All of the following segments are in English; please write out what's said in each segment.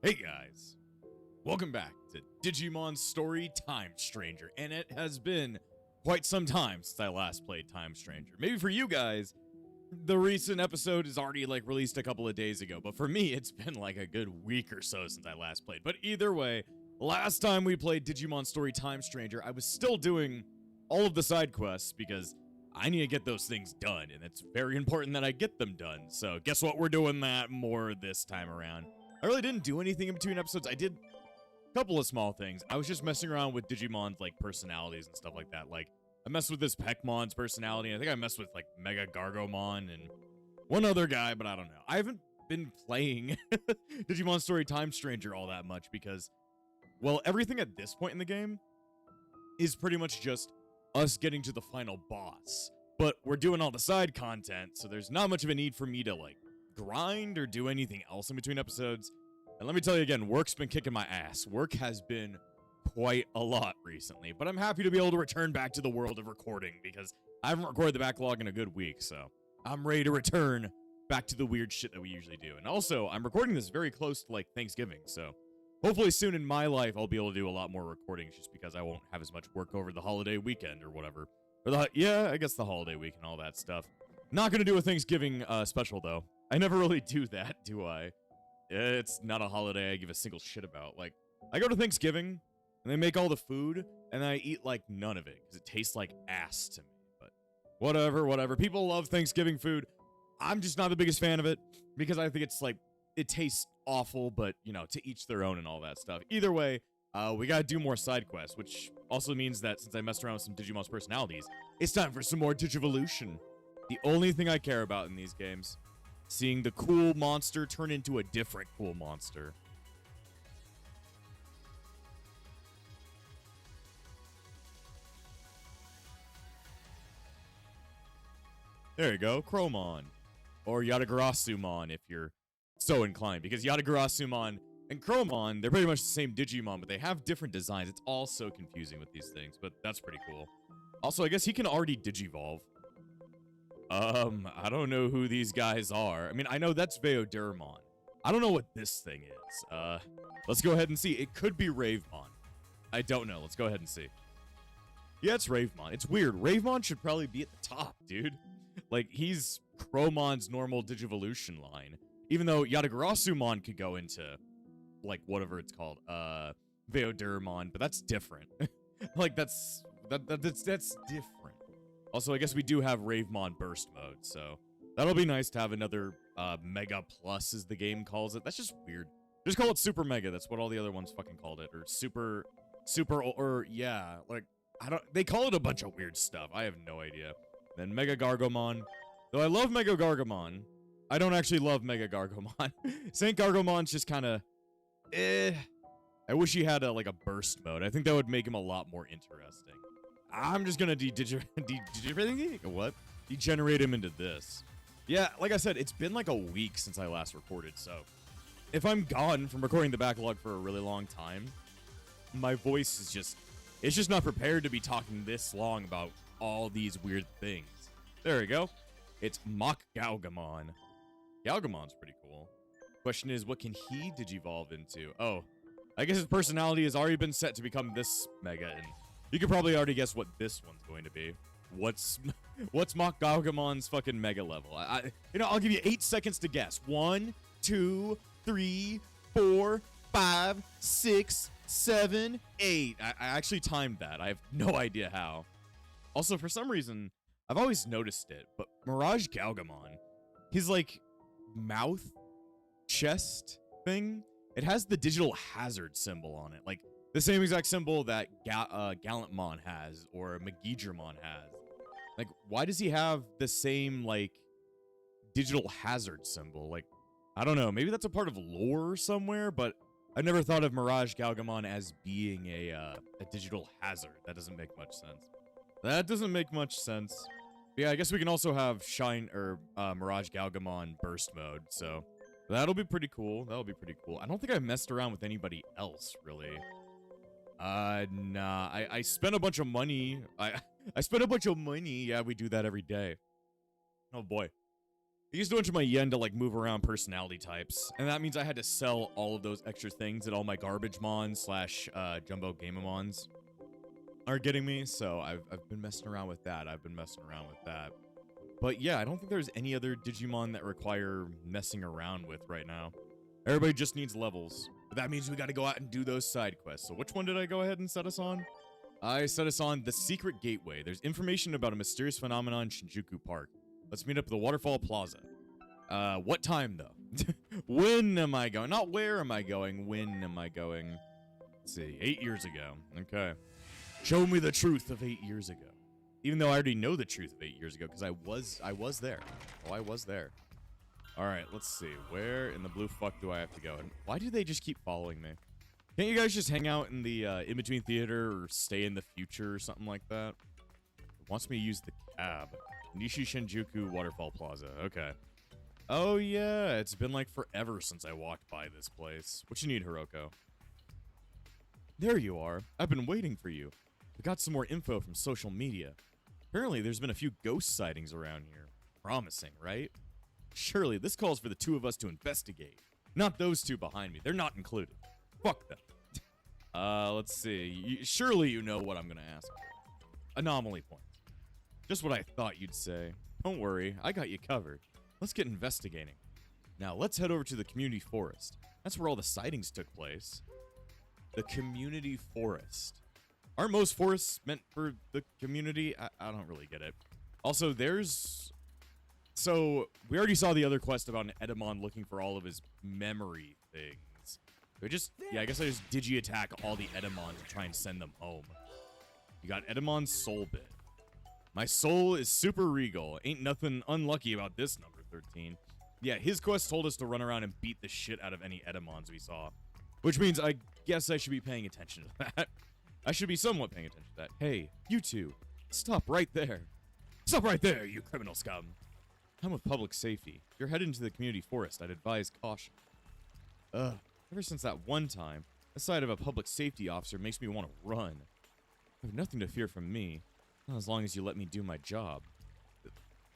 Hey guys, welcome back to Digimon Story Time Stranger, and it has been quite some time since I last played Time Stranger. Maybe for you guys, the recent episode is already released a couple of days ago, but for me, it's been like a good week or so since I last played. But either way, last time we played Digimon Story Time Stranger, I was still doing all of the side quests because I need to get those things done, and it's very important that I get them done. So guess what? We're doing that more this time around. I really didn't do anything in between episodes. I did a couple of small things. I was just messing around with Digimon's personalities and stuff like that. I messed with this Peckmon's personality. I think I messed with Mega Gargomon and one other guy, but I don't know. I haven't been playing Digimon Story Time Stranger all that much because, well, everything at this point in the game is pretty much just us getting to the final boss. But we're doing all the side content, so there's not much of a need for me to grind or do anything else in between episodes. And let me tell you again, work's been kicking my ass. Work has been quite a lot recently, but I'm happy to be able to return back to the world of recording because I haven't recorded the backlog in a good week, so I'm ready to return back to the weird shit that we usually do. And also, I'm recording this very close to Thanksgiving, so hopefully soon in my life I'll be able to do a lot more recordings just because I won't have as much work over the holiday weekend or whatever. Or I guess the holiday week and all that stuff. Not gonna do a Thanksgiving special though. I never really do that, do I? It's not a holiday I give a single shit about. I go to Thanksgiving, and they make all the food, and I eat, none of it, because it tastes like ass to me. But whatever. People love Thanksgiving food. I'm just not the biggest fan of it, because I think it's, it tastes awful, but, to each their own and all that stuff. Either way, we gotta do more side quests, which also means that since I messed around with some Digimon's personalities, it's time for some more Digivolution. The only thing I care about in these games. Seeing the cool monster turn into a different cool monster. There you go, Chromon. Or Yatagarasumon if you're so inclined. Because Yatagarasumon and Chromon, they're pretty much the same Digimon, but they have different designs. It's all so confusing with these things, but that's pretty cool. Also, I guess he can already Digivolve. I don't know who these guys are. I mean, I know that's Veodermon. I don't know what this thing is. Let's go ahead and see. It could be Ravemon. I don't know. Let's go ahead and see. Yeah, it's Ravemon. It's weird. Ravemon should probably be at the top, dude. He's Chromon's normal Digivolution line. Even though Yatagarasumon could go into, whatever it's called, Veodermon, but that's different. That's different. Also, I guess we do have Ravemon Burst Mode, so that'll be nice to have another Mega Plus, as the game calls it. That's just weird. Just call it Super Mega. That's what all the other ones fucking called it. Or Super, or yeah, they call it a bunch of weird stuff. I have no idea. Then Mega Gargomon. Though I love Mega Gargomon, I don't actually love Mega Gargomon. Saint Gargomon's just kind of, I wish he had a burst mode. I think that would make him a lot more interesting. I'm just gonna degenerate him into this. Yeah, like I said, it's been a week since I last recorded, so if I'm gone from recording the backlog for a really long time, my voice is it's just not prepared to be talking this long about all these weird things. There we go. It's Mock Galgamon. Galgamon's pretty cool. Question is, what can he digivolve into? Oh, I guess his personality has already been set to become this Mega, and you can probably already guess what this one's going to be. What's Mock Galgamon's fucking Mega level? I'll give you 8 seconds to guess. 1, 2, 3, 4, 5, 6, 7, 8. I actually timed that. I have no idea how. Also, for some reason, I've always noticed it, but Mirage Galgamon, his mouth, chest thing, it has the digital hazard symbol on it. The same exact symbol that Gallantmon has, or Magidramon has. Why does he have the same, digital hazard symbol? I don't know. Maybe that's a part of lore somewhere, but I never thought of Mirage Galgamon as being a digital hazard. That doesn't make much sense. But yeah, I guess we can also have Mirage Galgamon Burst Mode, so that'll be pretty cool. I don't think I messed around with anybody else, really. Nah, I spent a bunch of money. I spent a bunch of money. Yeah, we do that every day. Oh, boy. I used a bunch of my yen to like move around personality types, and that means I had to sell all of those extra things that all my garbage mons slash jumbo gamamons are getting me. So I've been messing around with that. But yeah, I don't think there's any other Digimon that require messing around with right now. Everybody just needs levels. But that means we got to go out and do those side quests. So which one did I go ahead and set us on? I set us on the Secret Gateway. There's information about a mysterious phenomenon in Shinjuku Park. Let's meet up at the Waterfall Plaza. What time, though? When am I going? Not where am I going, when am I going? Let's see, 8 years ago. Okay. Show me the truth of 8 years ago. Even though I already know the truth of 8 years ago, because I was there. Oh, I was there. Alright, let's see. Where in the blue fuck do I have to go? And why do they just keep following me? Can't you guys just hang out in the in-between theater or stay in the future or something like that? It wants me to use the cab. Nishi Shinjuku Waterfall Plaza. Okay. Oh, yeah. It's been like forever since I walked by this place. What you need, Hiroko? There you are. I've been waiting for you. I got some more info from social media. Apparently, there's been a few ghost sightings around here. Promising, right? Surely, this calls for the two of us to investigate. Not those two behind me. They're not included. Fuck them. Let's see. Surely you know what I'm gonna ask. Anomaly points. Just what I thought you'd say. Don't worry, I got you covered. Let's get investigating. Now, let's head over to the community forest. That's where all the sightings took place. The community forest. Aren't most forests meant for the community? I don't really get it. Also, there's... So, we already saw the other quest about an Edamon looking for all of his memory things. Yeah, I guess I just digi-attack all the Edamon to try and send them home. You got Edamon's soul bit. My soul is super regal. Ain't nothing unlucky about this number 13. Yeah, his quest told us to run around and beat the shit out of any Edamons we saw. Which means I guess I should be paying attention to that. I should be somewhat paying attention to that. Hey, you two. Stop right there. Stop right there, you criminal scum. I'm with public safety. If you're headed into the community forest, I'd advise caution. Ever since that one time, the sight of a public safety officer makes me want to run. You have nothing to fear from me. Not as long as you let me do my job.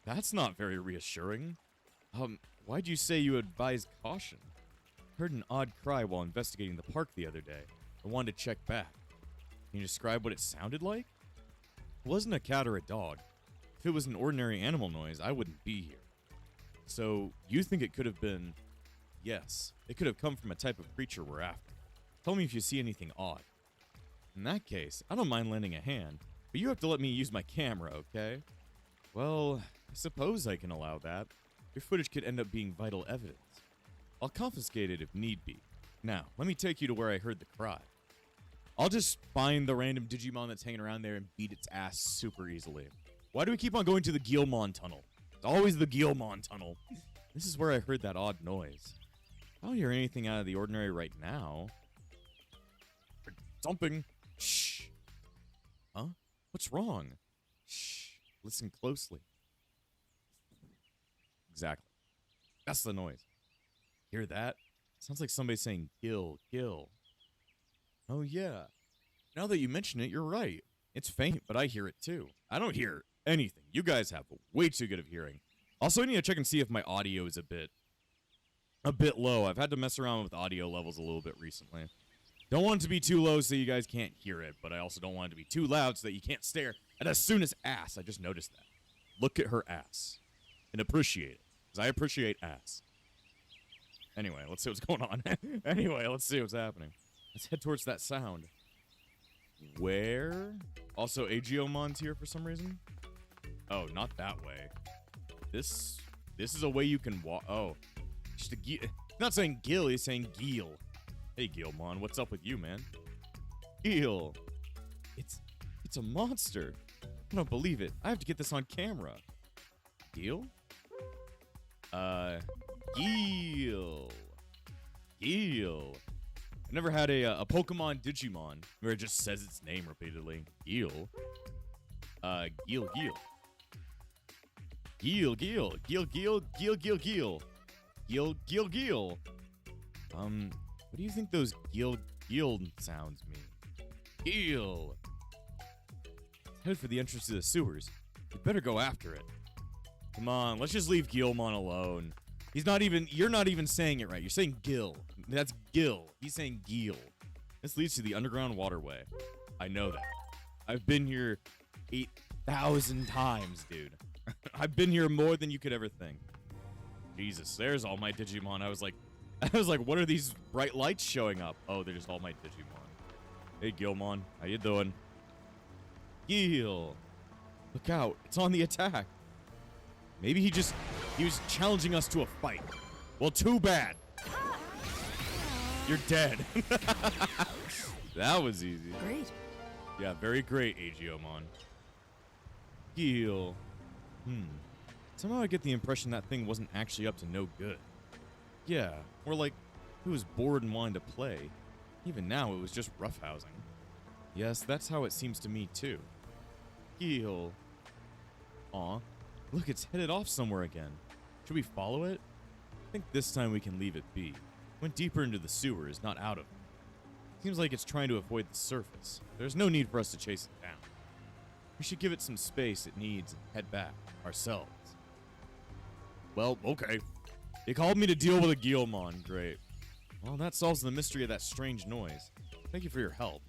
That's not very reassuring. Why'd you say you advise caution? I heard an odd cry while investigating the park the other day. I wanted to check back. Can you describe what it sounded like? It wasn't a cat or a dog. If it was an ordinary animal noise, I wouldn't be here. So, you think it could have been... Yes, it could have come from a type of creature we're after. Tell me if you see anything odd. In that case, I don't mind lending a hand, but you have to let me use my camera, okay? Well, I suppose I can allow that. Your footage could end up being vital evidence. I'll confiscate it if need be. Now, let me take you to where I heard the cry. I'll just find the random Digimon that's hanging around there and beat its ass super easily. Why do we keep on going to the Guilmon tunnel? It's always the Guilmon tunnel. This is where I heard that odd noise. I don't hear anything out of the ordinary right now. Dumping. Shh. Huh? What's wrong? Shh. Listen closely. Exactly. That's the noise. Hear that? Sounds like somebody saying Gil, Gil. Oh yeah. Now that you mention it, you're right. It's faint, but I hear it too. I don't hear anything. You guys have way too good of hearing. Also, I need to check and see if my audio is a bit low. I've had to mess around with audio levels a little bit recently. Don't want it to be too low so you guys can't hear it, but I also don't want it to be too loud so that you can't stare at Asuna's ass. I just noticed that. Look at her ass. And appreciate it. Because I appreciate ass. Anyway, let's see what's going on. Anyway, let's see what's happening. Let's head towards that sound. Where? Also, Agiomon's here for some reason. Oh, not that way. This is a way you can walk. Oh. Just a He's not saying Gil, he's saying Gil. Hey, Gilmon, what's up with you, man? Gil. It's a monster. I don't believe it. I have to get this on camera. Gil? Gil. Gil. I've never had a Pokemon Digimon where it just says its name repeatedly. Gil. Gil, Gil. Gil, Gil. Gil, Gil, Gil, Gil, Gil. Gil, Gil, Gil. What do you think those Gil, Gil sounds mean? Gil. Head for the entrance to the sewers. You better go after it. Come on, let's just leave Guilmon alone. He's not even, you're not even saying it right. You're saying Gil. That's Gil. He's saying Gil. This leads to the underground waterway. I know that. I've been here 8,000 times, dude. I've been here more than you could ever think. Jesus, there's all my Digimon. I was like, what are these bright lights showing up? Oh, they're just all my Digimon. Hey, Guilmon, how you doing? Gil, look out! It's on the attack. Maybe he was challenging us to a fight. Well, too bad. You're dead. That was easy. Great. Yeah, very great, Agiomon. Gil. Somehow I get the impression that thing wasn't actually up to no good. Yeah, or like, it was bored and wanted to play. Even now, it was just roughhousing. Yes, that's how it seems to me, too. Gil. Aw, look, it's headed off somewhere again. Should we follow it? I think this time we can leave it be. Went deeper into the sewers, not out of it. Seems like it's trying to avoid the surface. There's no need for us to chase it down. We should give it some space it needs and head back, ourselves. Well, okay. They called me to deal with a Guilmon. Great. Well, that solves the mystery of that strange noise. Thank you for your help.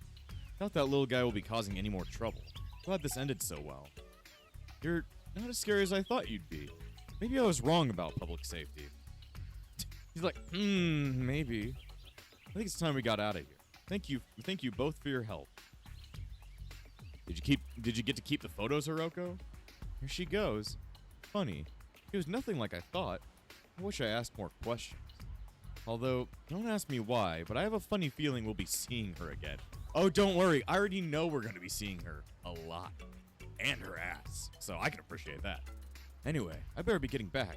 Doubt that little guy will be causing any more trouble. Glad this ended so well. You're not as scary as I thought you'd be. Maybe I was wrong about public safety. He's like, maybe. I think it's time we got out of here. Thank you both for your help. Did you get to keep the photos, Hiroko? Here she goes. Funny. It was nothing like I thought. I wish I asked more questions. Although, don't ask me why, but I have a funny feeling we'll be seeing her again. Oh, don't worry. I already know we're going to be seeing her a lot. And her ass. So I can appreciate that. Anyway, I better be getting back.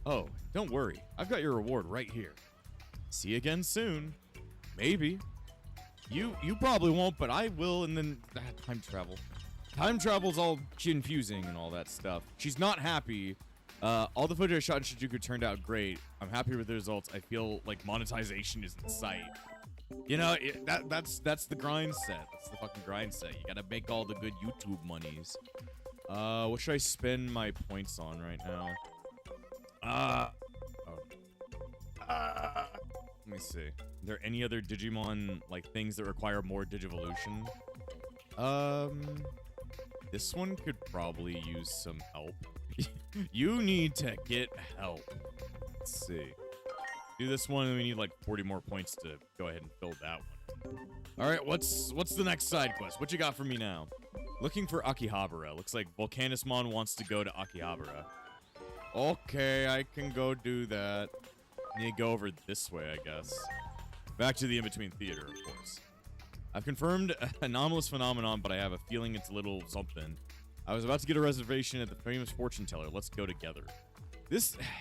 Oh, don't worry. I've got your reward right here. See you again soon. Maybe. You probably won't, but I will, and then time travel. Time travel's all confusing and all that stuff. She's not happy. All the footage I shot in Shinjuku turned out great. I'm happy with the results. I feel like monetization is in sight. You know, that's the grind set. That's the fucking grind set. You gotta make all the good YouTube monies. What should I spend my points on right now? Let me see. Are there any other Digimon, like, things that require more Digivolution? This one could probably use some help. You need to get help. Let's see. Do this one, and we need like 40 more points to go ahead and fill that one. All right, what's the next side quest? What you got for me now? Looking for Akihabara. Looks like Volcanismon wants to go to Akihabara. Okay, I can go do that. Need to go over this way, I guess. Back to the in-between theater, of course. I've confirmed an anomalous phenomenon, but I have a feeling it's a little something. I was about to get a reservation at the famous fortune teller. Let's go together.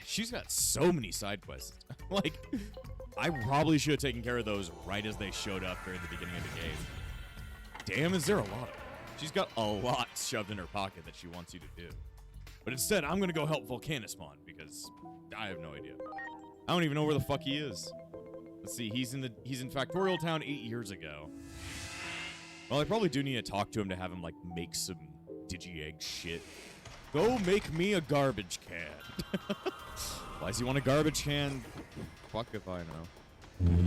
She's got so many side quests. Like, I probably should have taken care of those right as they showed up during the beginning of the game. Damn, is there a lot of them? She's got a lot shoved in her pocket that she wants you to do. But instead, I'm gonna go help Volcanismon because I have no idea. I don't even know where the fuck he is. Let's see, he's in Factorial Town 8 years ago. Well, I probably do need to talk to him to have him, like, make some Digi-Egg shit. Go make me a garbage can. Why does he want a garbage can? Fuck if I know.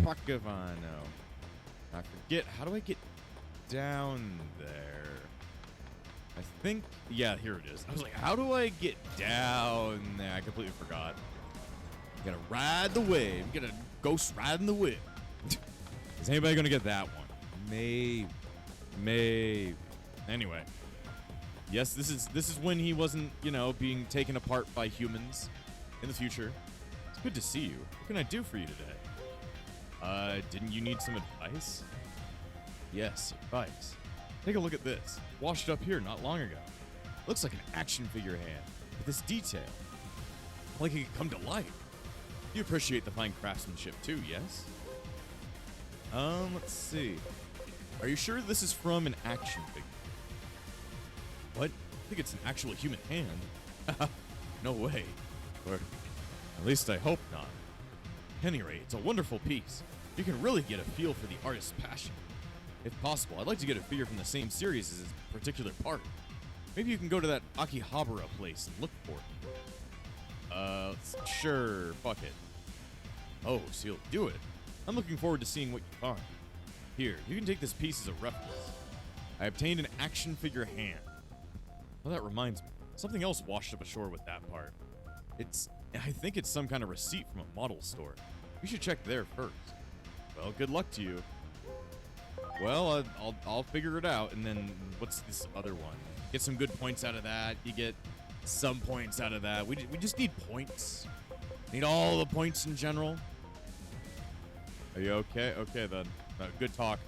Fuck if I know. I forget. How do I get down there? I think... Yeah, here it is. I was like, how do I get down there? I completely forgot. I'm gonna ride the wave. I'm gonna ghost riding the whip. Is anybody gonna get that one? Maybe. Anyway. Yes, this is when he wasn't, you know, being taken apart by humans in the future. It's good to see you. What can I do for you today? Didn't you need some advice? Yes, advice. Take a look at this. Washed up here not long ago. Looks like an action figure hand with this detail. Like it could come to life. You appreciate the fine craftsmanship too, yes? Let's see. Are you sure this is from an action figure? What? I think it's an actual human hand. No way. Or at least I hope not. At any rate, it's a wonderful piece. You can really get a feel for the artist's passion. If possible, I'd like to get a figure from the same series as this particular part. Maybe you can go to that Akihabara place and look for it. Sure, fuck it. Oh, so you'll do it. I'm looking forward to seeing what you find. Here, you can take this piece as a reference. I obtained an action figure hand. Well, that reminds me. Something else washed up ashore with that part. I think it's some kind of receipt from a model store. You should check there first. Well, good luck to you. Well, I'll figure it out. And then what's this other one? Get some good points out of that. You get some points out of that. We just need points. Need all the points in general. Are you okay? Okay, then. Good talk.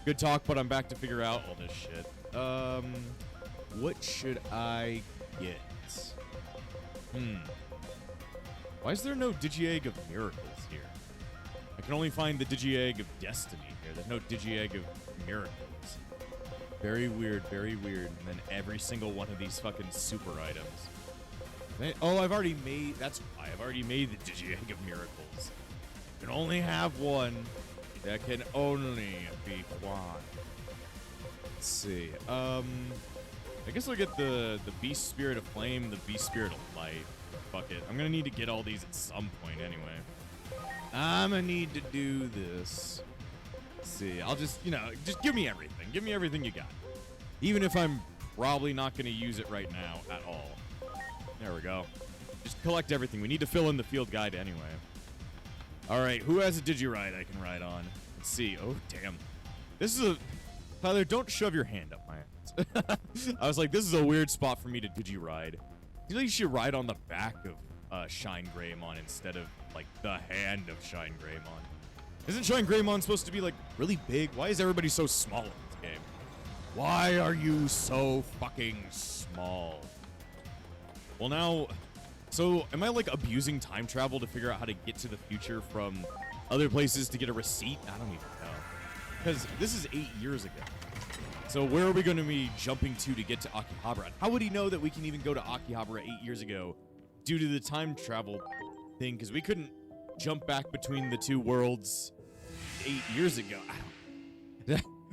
Good talk, but I'm back to figure out all this shit. What should I get? Why is there no Digi-Egg of Miracles here? I can only find the Digi-Egg of Destiny here. There's no Digi-Egg of Miracles. Very weird, very weird. And then every single one of these fucking super items. Oh, I've already made... That's why. I've already made the Digi-Egg of Miracles. You can only have one. That can only be one. Let's see. I guess I'll get the Beast Spirit of Flame, the Beast Spirit of Light. Fuck it. I'm gonna need to get all these at some point anyway. I'm gonna need to do this. Let's see. I'll just, just give me everything. Give me everything you got. Even if I'm probably not gonna use it right now at all. There we go. Just collect everything. We need to fill in the field guide anyway. All right, who has a Digi-Ride I can ride on? Let's see. Oh, damn. This is a... Tyler, don't shove your hand up my ass. I was like, this is a weird spot for me to Digi-Ride. You think you should ride on the back of Shine Greymon instead of, like, the hand of Shine Greymon. Isn't Shine Greymon supposed to be, like, really big? Why is everybody so small in this game? Why are you so fucking small? Well, now... So, am I, like, abusing time travel to figure out how to get to the future from other places to get a receipt? I don't even know. Because this is 8 years ago. So, where are we going to be jumping to get to Akihabara? How would he know that we can even go to Akihabara 8 years ago due to the time travel thing? Because we couldn't jump back between the two worlds 8 years ago.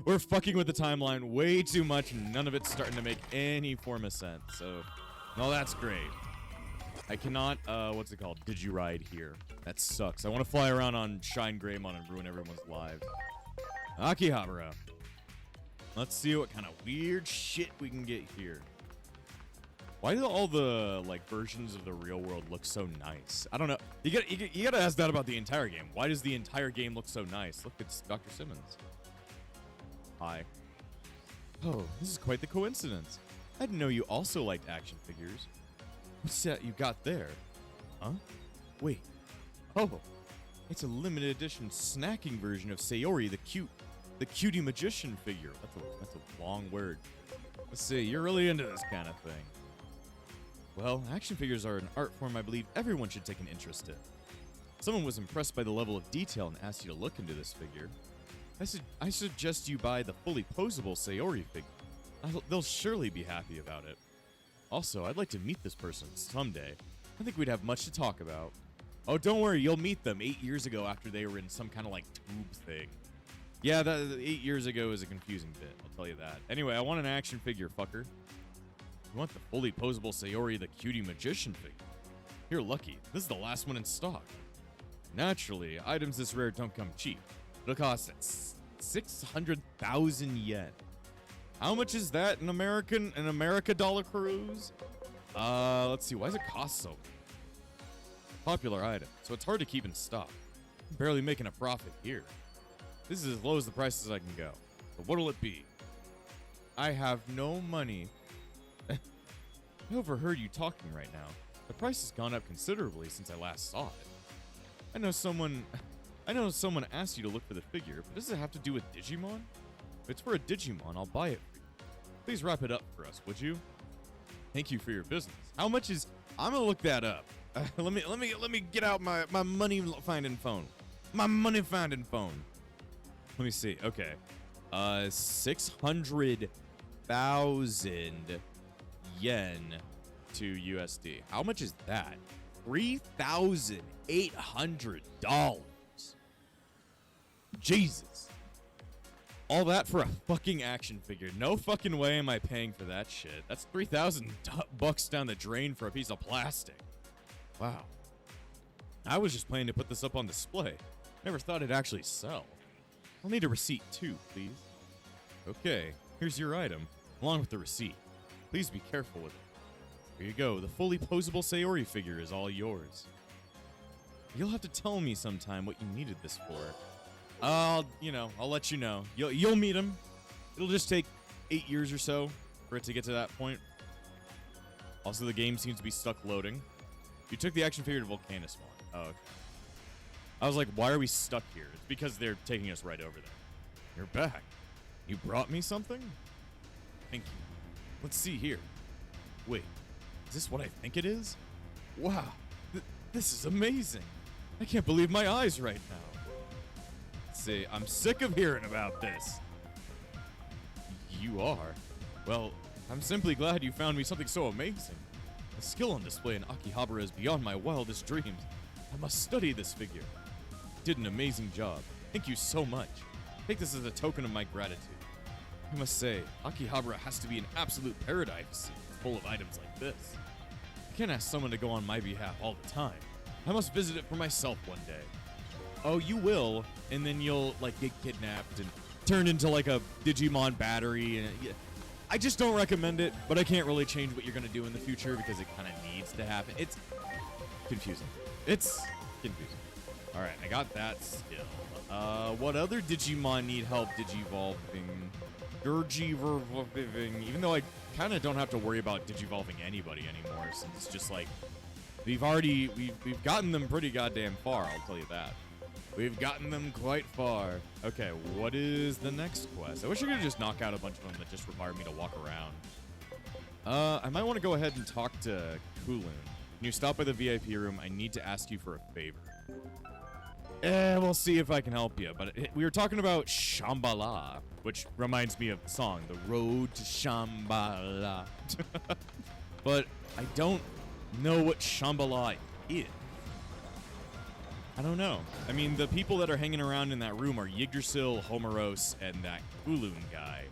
We're fucking with the timeline way too much, and none of it's starting to make any form of sense. So, no, that's great. I cannot, what's it called? Digi-Ride here. That sucks. I want to fly around on Shine Greymon and ruin everyone's lives. Akihabara. Let's see what kind of weird shit we can get here. Why do all the, like, versions of the real world look so nice? I don't know. You gotta ask that about the entire game. Why does the entire game look so nice? Look, it's Dr. Simmons. Hi. Oh, this is quite the coincidence. I didn't know you also liked action figures. What's that you got there? Huh? Wait. Oh, it's a limited edition snacking version of Sayori, the cutie magician figure. That's a long word. Let's see, you're really into this kind of thing. Well, action figures are an art form I believe everyone should take an interest in. Someone was impressed by the level of detail and asked you to look into this figure. I suggest you buy the fully posable Sayori figure. They'll surely be happy about it. Also, I'd like to meet this person someday. I think we'd have much to talk about. Oh, don't worry, you'll meet them 8 years ago after they were in some kind of, like, tube thing. Yeah, that 8 years ago is a confusing bit, I'll tell you that. Anyway, I want an action figure, fucker. You want the fully posable Sayori the Cutie Magician figure? You're lucky. This is the last one in stock. Naturally, items this rare don't come cheap. It'll cost 600,000 yen. How much is that in America dollar cruise? Let's see. Why does it cost so much? Popular item, so it's hard to keep in stock. I'm barely making a profit here. This is as low as the prices I can go. But what'll it be? I have no money. I overheard you talking right now. The price has gone up considerably since I last saw it. I know someone asked you to look for the figure, but does it have to do with Digimon? If it's for a Digimon, I'll buy it for you. Please wrap it up for us, would you? Thank you for your business. How much is... I'm gonna look that up. Let me get out my money finding phone. My money finding phone. Let me see. Okay. 600,000 yen to USD. How much is that? $3,800. Jesus. All that for a fucking action figure. No fucking way am I paying for that shit. That's $3,000 down the drain for a piece of plastic. Wow. I was just planning to put this up on display. Never thought it'd actually sell. I'll need a receipt too, please. Okay, here's your item, along with the receipt. Please be careful with it. Here you go, the fully posable Sayori figure is all yours. You'll have to tell me sometime what you needed this for. I'll let you know. You'll meet him. It'll just take 8 years or so for it to get to that point. Also, the game seems to be stuck loading. You took the action figure to Volcanus one. Oh, okay. I was like, why are we stuck here? It's because they're taking us right over there. You're back. You brought me something? Thank you. Let's see here. Wait, is this what I think it is? Wow, this is amazing. I can't believe my eyes right now. See, I'm sick of hearing about this. You are? Well, I'm simply glad you found me something so amazing. The skill on display in Akihabara is beyond my wildest dreams. I must study this figure. You did an amazing job. Thank you so much. Take this as a token of my gratitude. I must say, Akihabara has to be an absolute paradise full of items like this. I can't ask someone to go on my behalf all the time. I must visit it for myself one day. Oh, you will, and then you'll get kidnapped and turned into a Digimon battery. And I just don't recommend it, but I can't really change what you're gonna do in the future because it kind of needs to happen. It's confusing. It's confusing. All right, I got that skill. What other Digimon need help digivolving? Even though I kind of don't have to worry about digivolving anybody anymore, since it's just we've gotten them pretty goddamn far. I'll tell you that. We've gotten them quite far. Okay, what is the next quest? I wish I could just knock out a bunch of them that just require me to walk around. I might want to go ahead and talk to Kulun. Can you stop by the VIP room? I need to ask you for a favor. We'll see if I can help you. But we were talking about Shambhala, which reminds me of the song, The Road to Shambhala. But I don't know what Shambhala is. I don't know. I mean, the people that are hanging around in that room are Yggdrasil, Homeros, and that Kulun guy.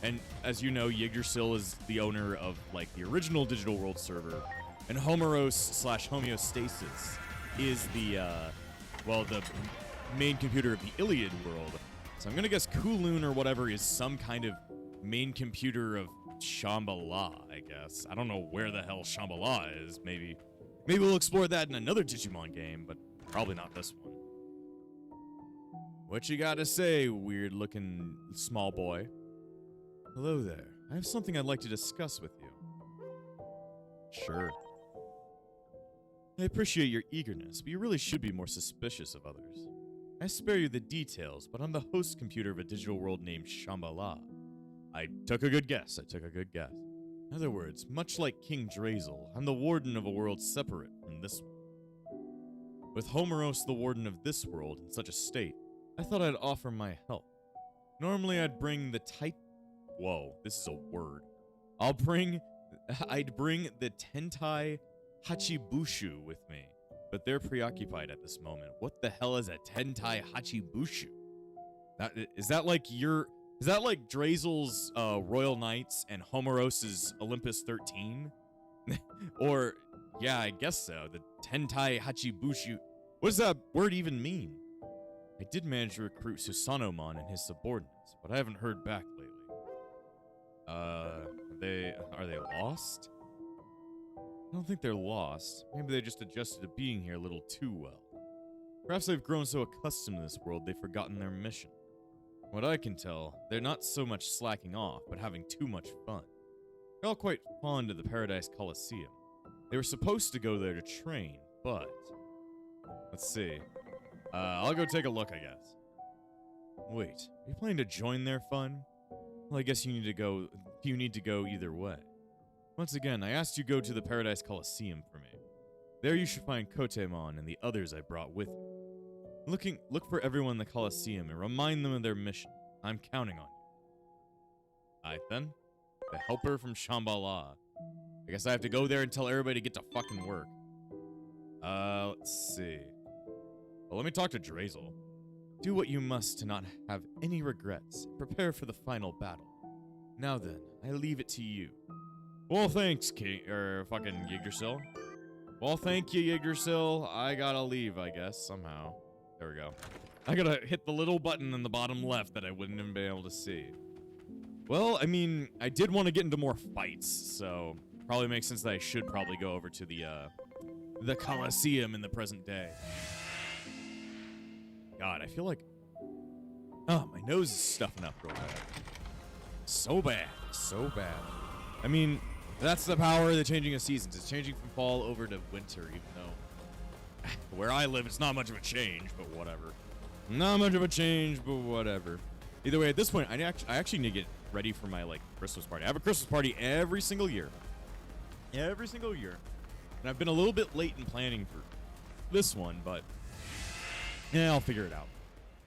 And as you know, Yggdrasil is the owner of the original Digital World server, and Homeros/Homeostasis is the main computer of the Iliad world. So I'm gonna guess Kulun or whatever is some kind of main computer of Shambhala, I guess. I don't know where the hell Shambhala is. Maybe we'll explore that in another Digimon game, but probably not this one. What you gotta say, weird-looking small boy? Hello there. I have something I'd like to discuss with you. Sure. I appreciate your eagerness, but you really should be more suspicious of others. I spare you the details, but I'm the host computer of a digital world named Shambhala. I took a good guess. In other words, much like King Drazel, I'm the warden of a world separate from this one. With Homeros, the warden of this world, in such a state, I thought I'd offer my help. Normally, I'd bring the Whoa, this is a word. I'd bring the Tentai Hachibushu with me, but they're preoccupied at this moment. What the hell is a Tentai Hachibushu? Is that like Drazel's Royal Knights and Homeros's Olympus 13? Or, yeah, I guess so. The Tentai Hachibushu. What does that word even mean? I did manage to recruit Susanomon and his subordinates, but I haven't heard back lately. Are they lost? I don't think they're lost. Maybe they just adjusted to being here a little too well. Perhaps they've grown so accustomed to this world they've forgotten their mission. From what I can tell, they're not so much slacking off, but having too much fun. They're all quite fond of the Paradise Coliseum. They were supposed to go there to train, but... Let's see. I'll go take a look, I guess. Wait, are you planning to join their fun? Well, I guess you need to go either way. Once again, I asked you go to the Paradise Coliseum for me. There you should find Kotemon and the others I brought with me. Look for everyone in the Coliseum and remind them of their mission. I'm counting on you. Alright then. The helper from Shambhala. I guess I have to go there and tell everybody to get to fucking work. Let's see. Well, let me talk to Drazel. Do what you must to not have any regrets. Prepare for the final battle. Now then, I leave it to you. Well, thanks, fucking Yggdrasil. Well, thank you, Yggdrasil. I gotta leave, I guess, somehow. There we go. I gotta hit the little button in the bottom left that I wouldn't have been able to see. Well, I mean, I did want to get into more fights, so probably makes sense that I should probably go over to the Colosseum in the present day. God, I feel like... Oh, my nose is stuffing up real bad. So bad. So bad. I mean, that's the power of the changing of seasons. It's changing from fall over to winter, even though where I live, it's not much of a change, but whatever. Not much of a change, but whatever. Either way, at this point, I actually need to get ready for my, like, Christmas party. I have a Christmas party every single year. Every single year. And I've been a little bit late in planning for this one, but yeah, I'll figure it out.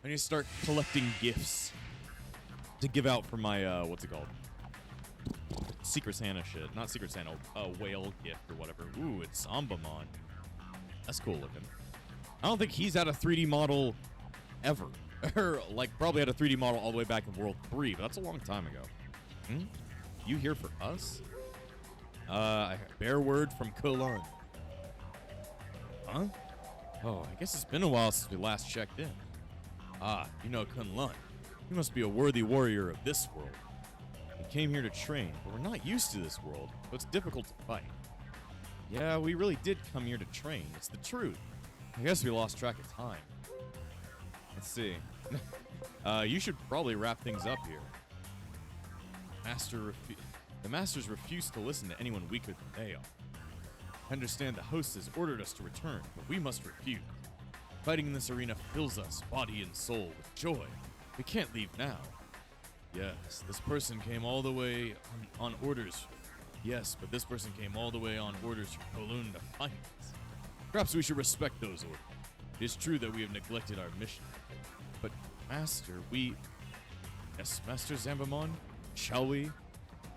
I need to start collecting gifts to give out for my, what's it called? Secret Santa shit. Not Secret Santa, whale gift or whatever. Ooh, it's Sambamon. That's cool looking. I don't think he's had a 3D model ever. Or, like, probably had a 3D model all the way back in World 3, but that's a long time ago. Hmm? You here for us? Bear word from Cologne. Huh? Oh, I guess it's been a while since we last checked in. Ah, you know Kunlun. You must be a worthy warrior of this world. We came here to train, but we're not used to this world, so it's difficult to fight. Yeah, we really did come here to train. It's the truth. I guess we lost track of time. Let's see. You should probably wrap things up here. The masters refuse to listen to anyone weaker than they are. I understand the host has ordered us to return, but we must refuse. Fighting in this arena fills us, body and soul, with joy. We can't leave now. Yes, this person came all the way on orders. Yes, but this person came all the way on orders from Kowloon to fight us. Perhaps we should respect those orders. It is true that we have neglected our mission. But, Master, Yes, Master Zambamon, shall we?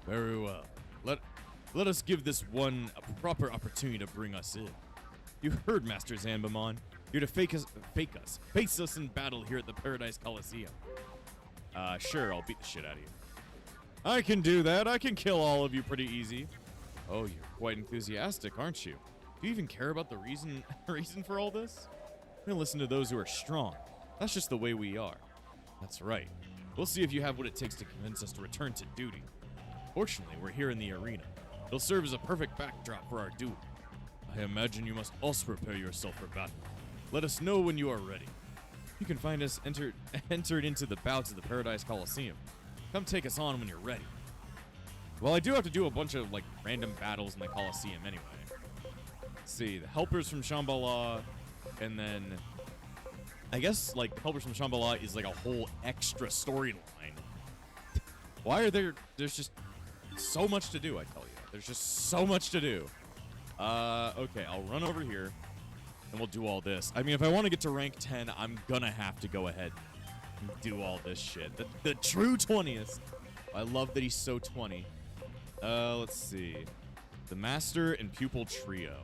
Very well. Let us give this one a proper opportunity to bring us in. You heard, Master Zambamon. You're to face us in battle here at the Paradise Coliseum. Sure, I'll beat the shit out of you. I can do that. I can kill all of you pretty easy. Oh, you're quite enthusiastic, aren't you? Do you even care about the reason for all this? We're gonna listen to those who are strong. That's just the way we are. That's right. We'll see if you have what it takes to convince us to return to duty. Fortunately, we're here in the arena. It'll serve as a perfect backdrop for our duel. I imagine you must also prepare yourself for battle. Let us know when you are ready. You can find us entered into the bouts of the Paradise Coliseum. Come take us on when you're ready. Well, I do have to do a bunch of, like, random battles in the Coliseum anyway. Let's see, the Helpers from Shambhala, and then I guess, like, Helpers from Shambhala is, like, a whole extra storyline. Why are there's just so much to do, I tell you. There's just so much to do. Okay, I'll run over here, and we'll do all this. I mean, if I want to get to rank 10, I'm gonna have to go ahead and do all this shit. The true 20th. I love that he's so 20. Let's see. The Master and Pupil Trio.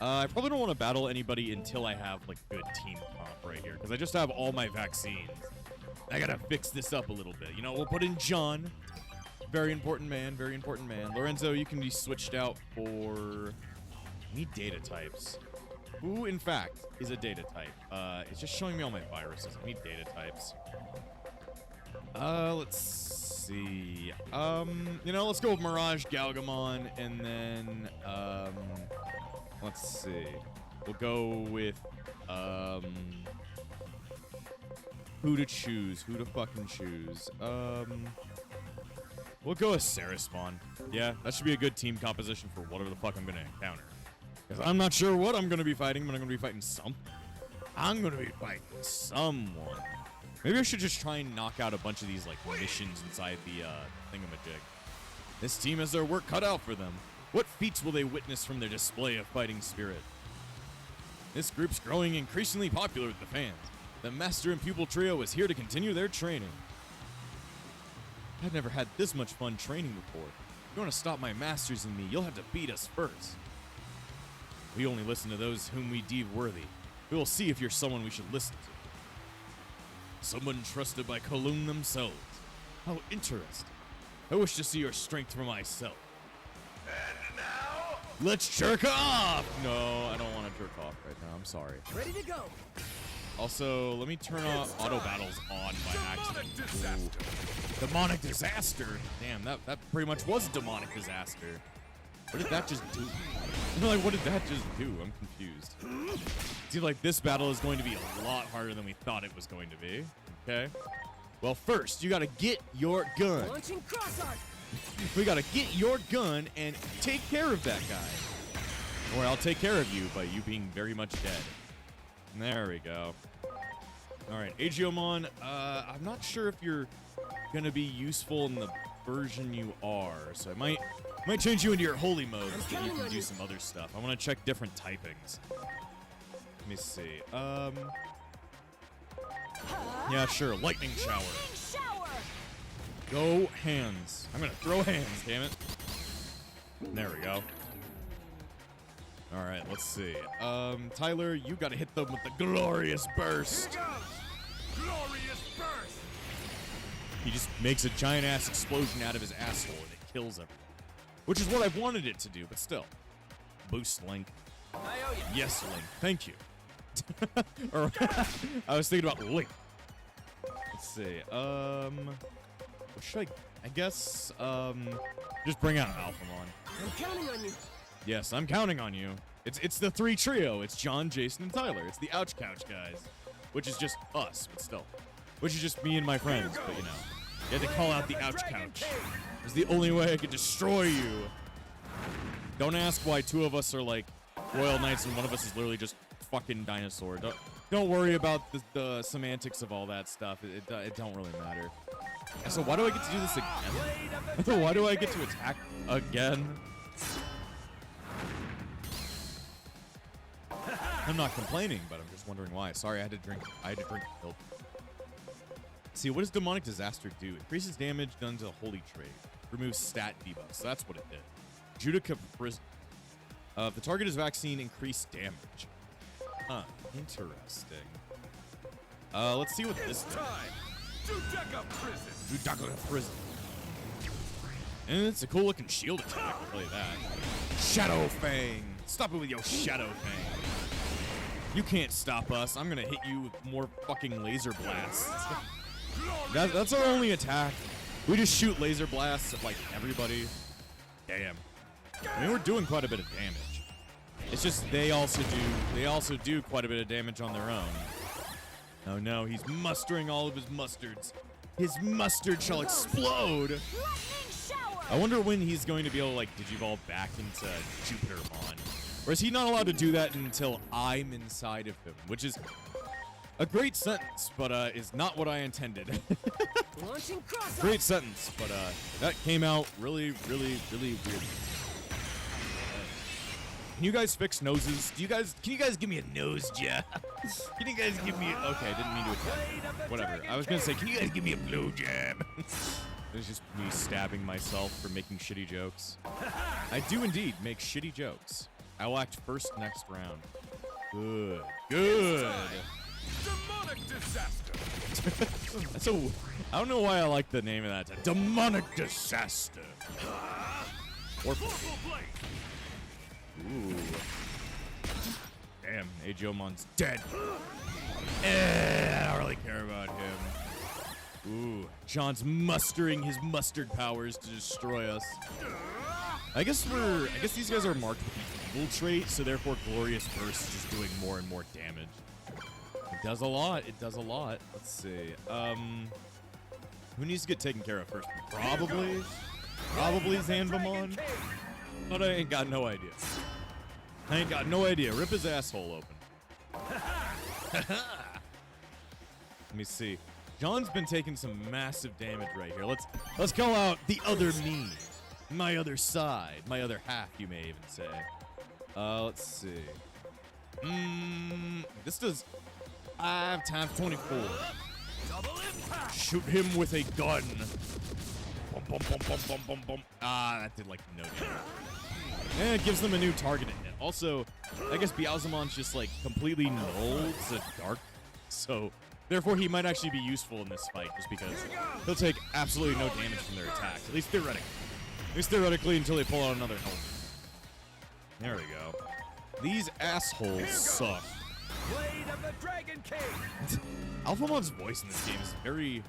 I probably don't want to battle anybody until I have, like, good team comp right here, because I just have all my vaccines. I gotta fix this up a little bit. You know, we'll put in John. Very important man, very important man. Lorenzo, you can be switched out for... I need data types. Who, in fact, is a data type? It's just showing me all my viruses. I need data types. Let's see. You know, let's go with Mirage Galgamon, and then, let's see. We'll go with, who to choose? Who to fucking choose? We'll go with Sarispawn. Yeah, that should be a good team composition for whatever the fuck I'm gonna encounter. Because I'm not sure what I'm gonna be fighting, but I'm gonna be fighting something. I'm gonna be fighting someone. Maybe I should just try and knock out a bunch of these, like, missions inside the, thingamajig. This team has their work cut out for them. What feats will they witness from their display of fighting spirit? This group's growing increasingly popular with the fans. The Master and Pupil Trio is here to continue their training. I've never had this much fun training before. If you want to stop my masters and me, you'll have to beat us first. We only listen to those whom we deem worthy. We will see if you're someone we should listen to. Someone trusted by Kowloon themselves. How interesting. I wish to see your strength for myself. And now, Let's jerk off! No, I don't want to jerk off right now. I'm sorry. Ready to go. Also, let me turn auto battles on by accident. Ooh. Demonic disaster. Damn, that pretty much was a demonic disaster. What did that just do? Like, what did that just do? I'm confused. Seems like this battle is going to be a lot harder than we thought it was going to be. Okay. Well, first, you gotta get your gun. Launching cross arc. We gotta get your gun and take care of that guy. Or I'll take care of you by you being very much dead. There we go. Alright, Agiomon, I'm not sure if you're gonna be useful in the version you are, so I might change you into your holy mode so that you can do some other stuff. I want to check different typings. Let me see. Yeah, sure. Lightning shower. Go hands. I'm gonna throw hands, damn it. There we go. All right, let's see. Tyler, you gotta hit them with the glorious burst. Here goes. Glorious burst. He just makes a giant ass explosion out of his asshole and it kills everyone. Which is what I wanted it to do, but still. Boost Link. I owe you. Yes, Link. Thank you. Or I was thinking about Link. Let's see. What should I guess, just bring out Alphamon. I'm counting on you. Yes, I'm counting on you. It's the three trio. It's John, Jason, and Tyler. It's the Ouch Couch guys. Which is just us, but still. Which is just me and my friends, but you know. You had to call out the Ouch Couch. It's the only way I could destroy you. Don't ask why two of us are like Royal Knights and one of us is literally just fucking dinosaur. Don't worry about the semantics of all that stuff. It don't really matter. So why do I get to do this again? Why do I get to attack again? I'm not complaining, but I'm just wondering why. Sorry, I had to drink milk. See, what does Demonic Disaster do? Increases damage done to the Holy Trait. Removes stat debuffs. That's what it did. Judica Prison. The target is vaccine, increased damage. Huh. Interesting. Let's see what this does. Judica Prison. Judica Prison. And it's a cool looking shield attack, I'll tell you that. Shadow Fang. Stop it with your Shadow Fang. You can't stop us. I'm gonna hit you with more fucking laser blasts. That's our only attack. We just shoot laser blasts at like everybody. Damn. I mean, we're doing quite a bit of damage. It's just they also do quite a bit of damage on their own. Oh no, he's mustering all of his mustards. His mustard shall explode. I wonder when he's going to be able to like digivolve back into Jupitermon. Or is he not allowed to do that until I'm inside of him? Which is a great sentence, but is not what I intended. Great sentence, but that came out really, really, really weird. Can you guys fix noses? Can you guys give me a nose job? Can you guys give me okay, I didn't mean to attack. Whatever. I was gonna say, can you guys give me a blow jab? It's just me stabbing myself for making shitty jokes. I do indeed make shitty jokes. I will act first next round. Good. Good. Demonic Disaster. So, I don't know why I like the name of that. Demonic Disaster. Or ooh. Damn, Agiomon's dead. I don't really care about him. Ooh, John's mustering his mustard powers to destroy us. I guess these guys are marked with the evil trait, so therefore Glorious Burst is just doing more and more damage. It does a lot. It does a lot. Let's see. Who needs to get taken care of first? Probably Zanvamon. But I ain't got no idea. I ain't got no idea. Rip his asshole open. Let me see. John's been taking some massive damage right here. Let's call out the other me. My other side. My other half, you may even say. Let's see. This does 5 times 24. Shoot him with a gun. Bum, bum, bum, bum, bum, bum, bum. Ah, that did like no damage. And it gives them a new target to hit. Also, I guess Beelzemon's just like completely null to dark. So, therefore, he might actually be useful in this fight just because he'll take absolutely no damage from their attacks. At least theoretically. At least theoretically until they pull out another helmet. There we go. These assholes suck. Blade of the Dragon King. Alphamon's voice in this game is very,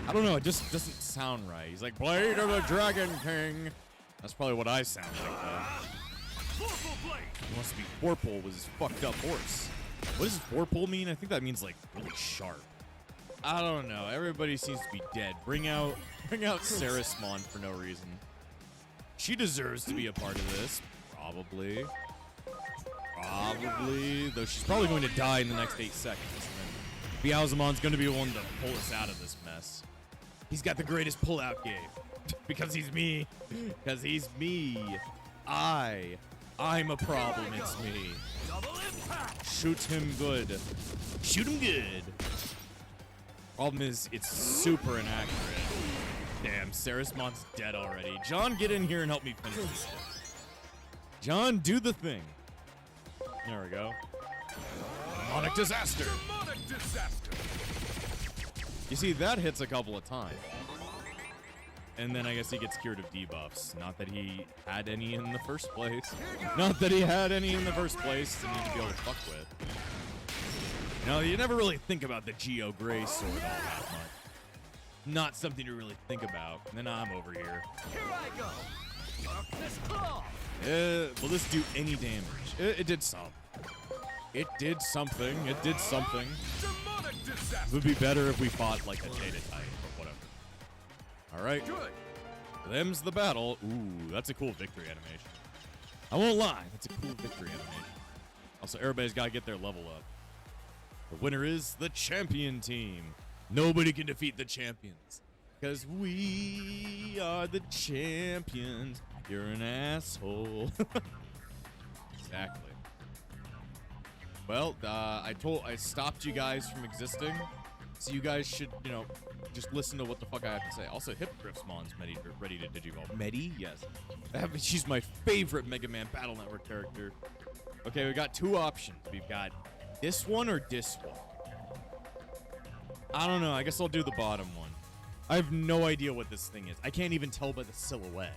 I don't know, it just doesn't sound right. He's like, Blade of the Dragon King. That's probably what I sound like, though. Vorpal blade. It must be Vorpal with his fucked up horse. What does Vorpal mean? I think that means, like, really sharp. I don't know. Everybody seems to be dead. Bring out Sarismon for no reason. She deserves to be a part of this. Probably. Though she's probably going to die in the next 8 seconds. And then Beelzemon's going to be the one to pull us out of this mess. He's got the greatest pull-out game. Because he's me. Because he's me. I'm a problem. It's me. Double impact. Shoot him good. Shoot him good. Problem is, it's super inaccurate. Damn, Sarismon's dead already. John, get in here and help me finish this shit. John, do the thing. There we go. Demonic disaster. Demonic disaster. You see, that hits a couple of times. And then I guess he gets cured of debuffs. Not that he had any in the first place. Not that he had any in the first place to need to be able to fuck with. No, you never really think about the Geo Gray sword all that much. Not something to really think about. And then I'm over here. Here I go. Darkness claw. Will this do any damage? It did some. It did something. It did something. Demonic It disaster. would be better if we fought like a data type, but whatever. All right. Good. Them's the battle. Ooh, that's a cool victory animation. I won't lie. That's a cool victory animation. Also, everybody's got to get their level up. The winner is the champion team. Nobody can defeat the champions. Because we are the champions. You're an asshole. Exactly. Well, I stopped you guys from existing. So you guys should, you know, just listen to what the fuck I have to say. Also, Hippogriffsmon's ready to digivolve. Medi? Yes. She's my favorite Mega Man Battle Network character. Okay, we got two options. We've got this one or this one. I don't know. I guess I'll do the bottom one. I have no idea what this thing is. I can't even tell by the silhouette.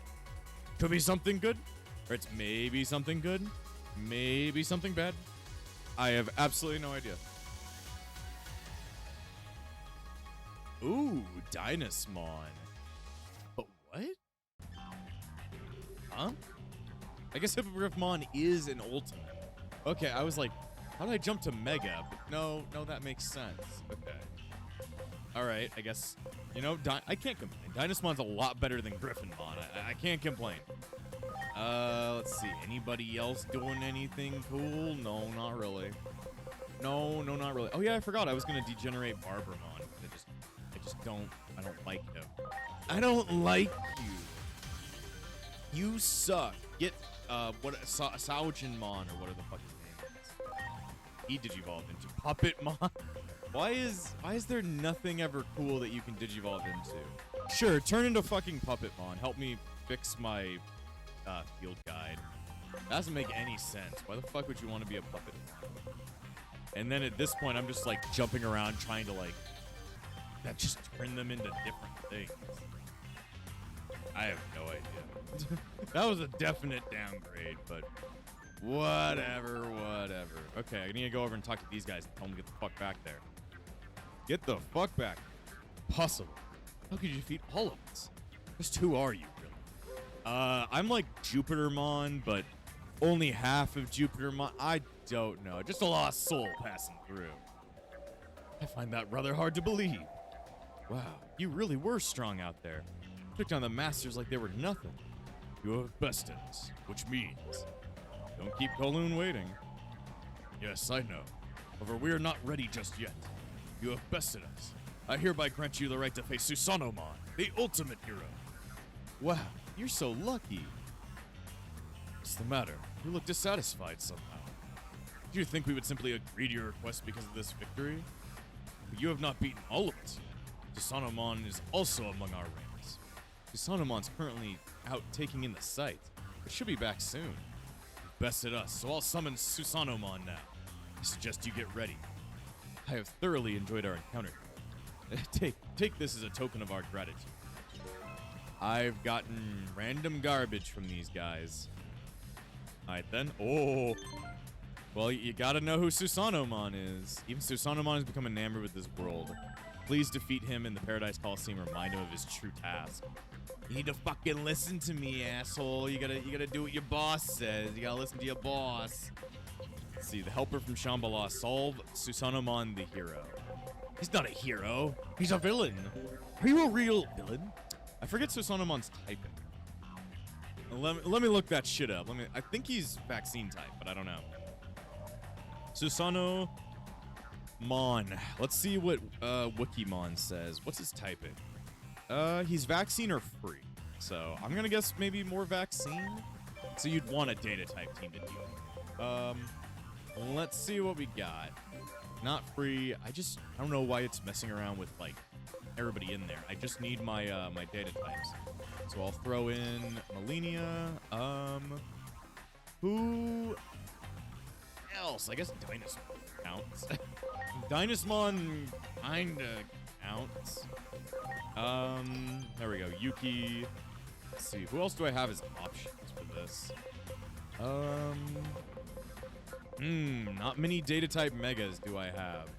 Could be something good, or it's maybe something good, maybe something bad. I have absolutely no idea. Ooh, Dynasmon. But what? Huh? I guess Hippogriffmon is an ultimate. Okay, I was like, how did I jump to Mega? But no, that makes sense. Okay. All right, I guess, you know, I can't complain. Dynasmon's a lot better than Griffinmon. I can't complain. Let's see. Anybody else doing anything cool? No, not really. No, not really. Oh yeah, I forgot. I was gonna degenerate Barbermon. I don't like him. I don't like you. You suck. Get Saojinmon or whatever the fuck his name is. He digivolved into Puppetmon. Why is there nothing ever cool that you can digivolve into? Sure, turn into fucking Puppetmon. Help me fix my field guide. That doesn't make any sense. Why the fuck would you want to be a puppet? And then at this point, I'm just like jumping around trying to like just turn them into different things. I have no idea. That was a definite downgrade, but whatever. Okay, I need to go over and talk to these guys and tell them to get the fuck back there. Get the fuck back. Possible. How could you defeat all of us? Just who are you, really? I'm like Jupitermon, but only half of Jupitermon. I don't know. Just a lost soul passing through. I find that rather hard to believe. Wow, you really were strong out there. Took on the masters like they were nothing. You have bested us, which means don't keep Kowloon waiting. Yes, I know. However, we are not ready just yet. You have bested us. I hereby grant you the right to face Susanomon, the ultimate hero. Wow, you're so lucky. What's the matter? You look dissatisfied somehow. Do you think we would simply agree to your request because of this victory? But you have not beaten all of us. Susanomon is also among our ranks. Susanomon's currently out taking in the sight, but should be back soon. You've bested us, so I'll summon Susanomon now. I suggest you get ready. I have thoroughly enjoyed our encounter. Take this as a token of our gratitude. I've gotten random garbage from these guys. Alright then. Oh. Well, you gotta know who Susanomon is. Even Susanomon has become enamored with this world. Please defeat him in the Paradise Coliseum. Remind him of his true task. You need to fucking listen to me, asshole. You gotta do what your boss says. You gotta listen to your boss. Let's see, the helper from Shambhala. Solve Susanomon the hero. He's not a hero. He's a villain. Are you a real villain? I forget Susanomon's typing. Let me look that shit up. I think he's vaccine type, but I don't know. Susanomon. Let's see what Wikimon says. What's his typing? He's vaccine or free. So I'm gonna guess maybe more vaccine. So you'd want a data type team to do it. Let's see what we got. Not free. I don't know why it's messing around with like everybody in there. I just need my my data types. So I'll throw in Melania. Who else? I guess Dynasmon counts. Dynasmon kinda counts. There we go. Yuki. Let's see. Who else do I have as options for this? Not many data type megas do I have.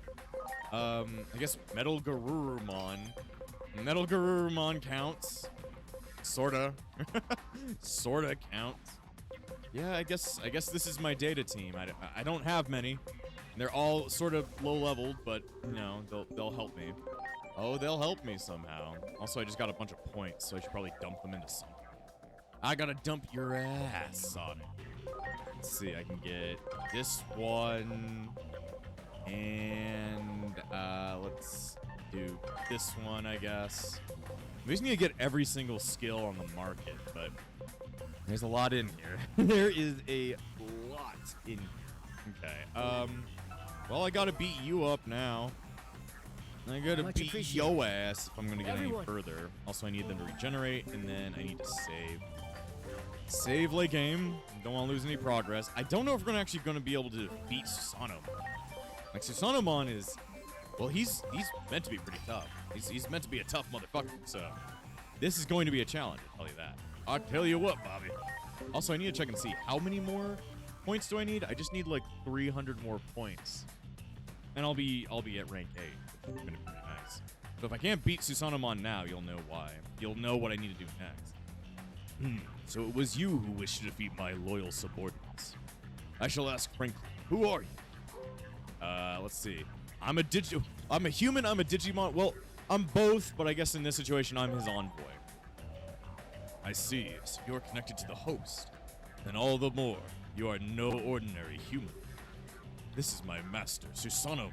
I guess Metal Garurumon. Metal Garurumon counts. Sorta. Sorta counts. Yeah, I guess this is my data team. I don't have many. They're all sort of low leveled, but you know, they'll help me. Oh, they'll help me somehow. Also, I just got a bunch of points, so I should probably dump them into something. I gotta dump your ass, Sonic. Let's see, I can get this one, and let's do this one, I guess. We just need to get every single skill on the market, but there's a lot in here. There is a lot in here. Okay, well, I gotta beat you up now. I gotta beat yo ass if I'm gonna get any further. Also, I need them to regenerate, and then I need to save. Save late game. Don't want to lose any progress. I don't know if we're actually gonna be able to beat Susanomon. Like, Susanomon is, well, he's meant to be pretty tough. He's meant to be a tough motherfucker, so this is going to be a challenge, I'll tell you that. I'll tell you what, Bobby. Also, I need to check and see how many more points do I need? I just need like 300 more points. And I'll be at rank 8, which is gonna be pretty nice. So if I can't beat Susanomon now, you'll know why. You'll know what I need to do next. So it was you who wished to defeat my loyal subordinates. I shall ask frankly, who are you? Let's see. I'm a human, I'm a Digimon. Well, I'm both, but I guess in this situation, I'm his envoy. I see, so you're connected to the host. Then all the more, you are no ordinary human. This is my master, Susanomon.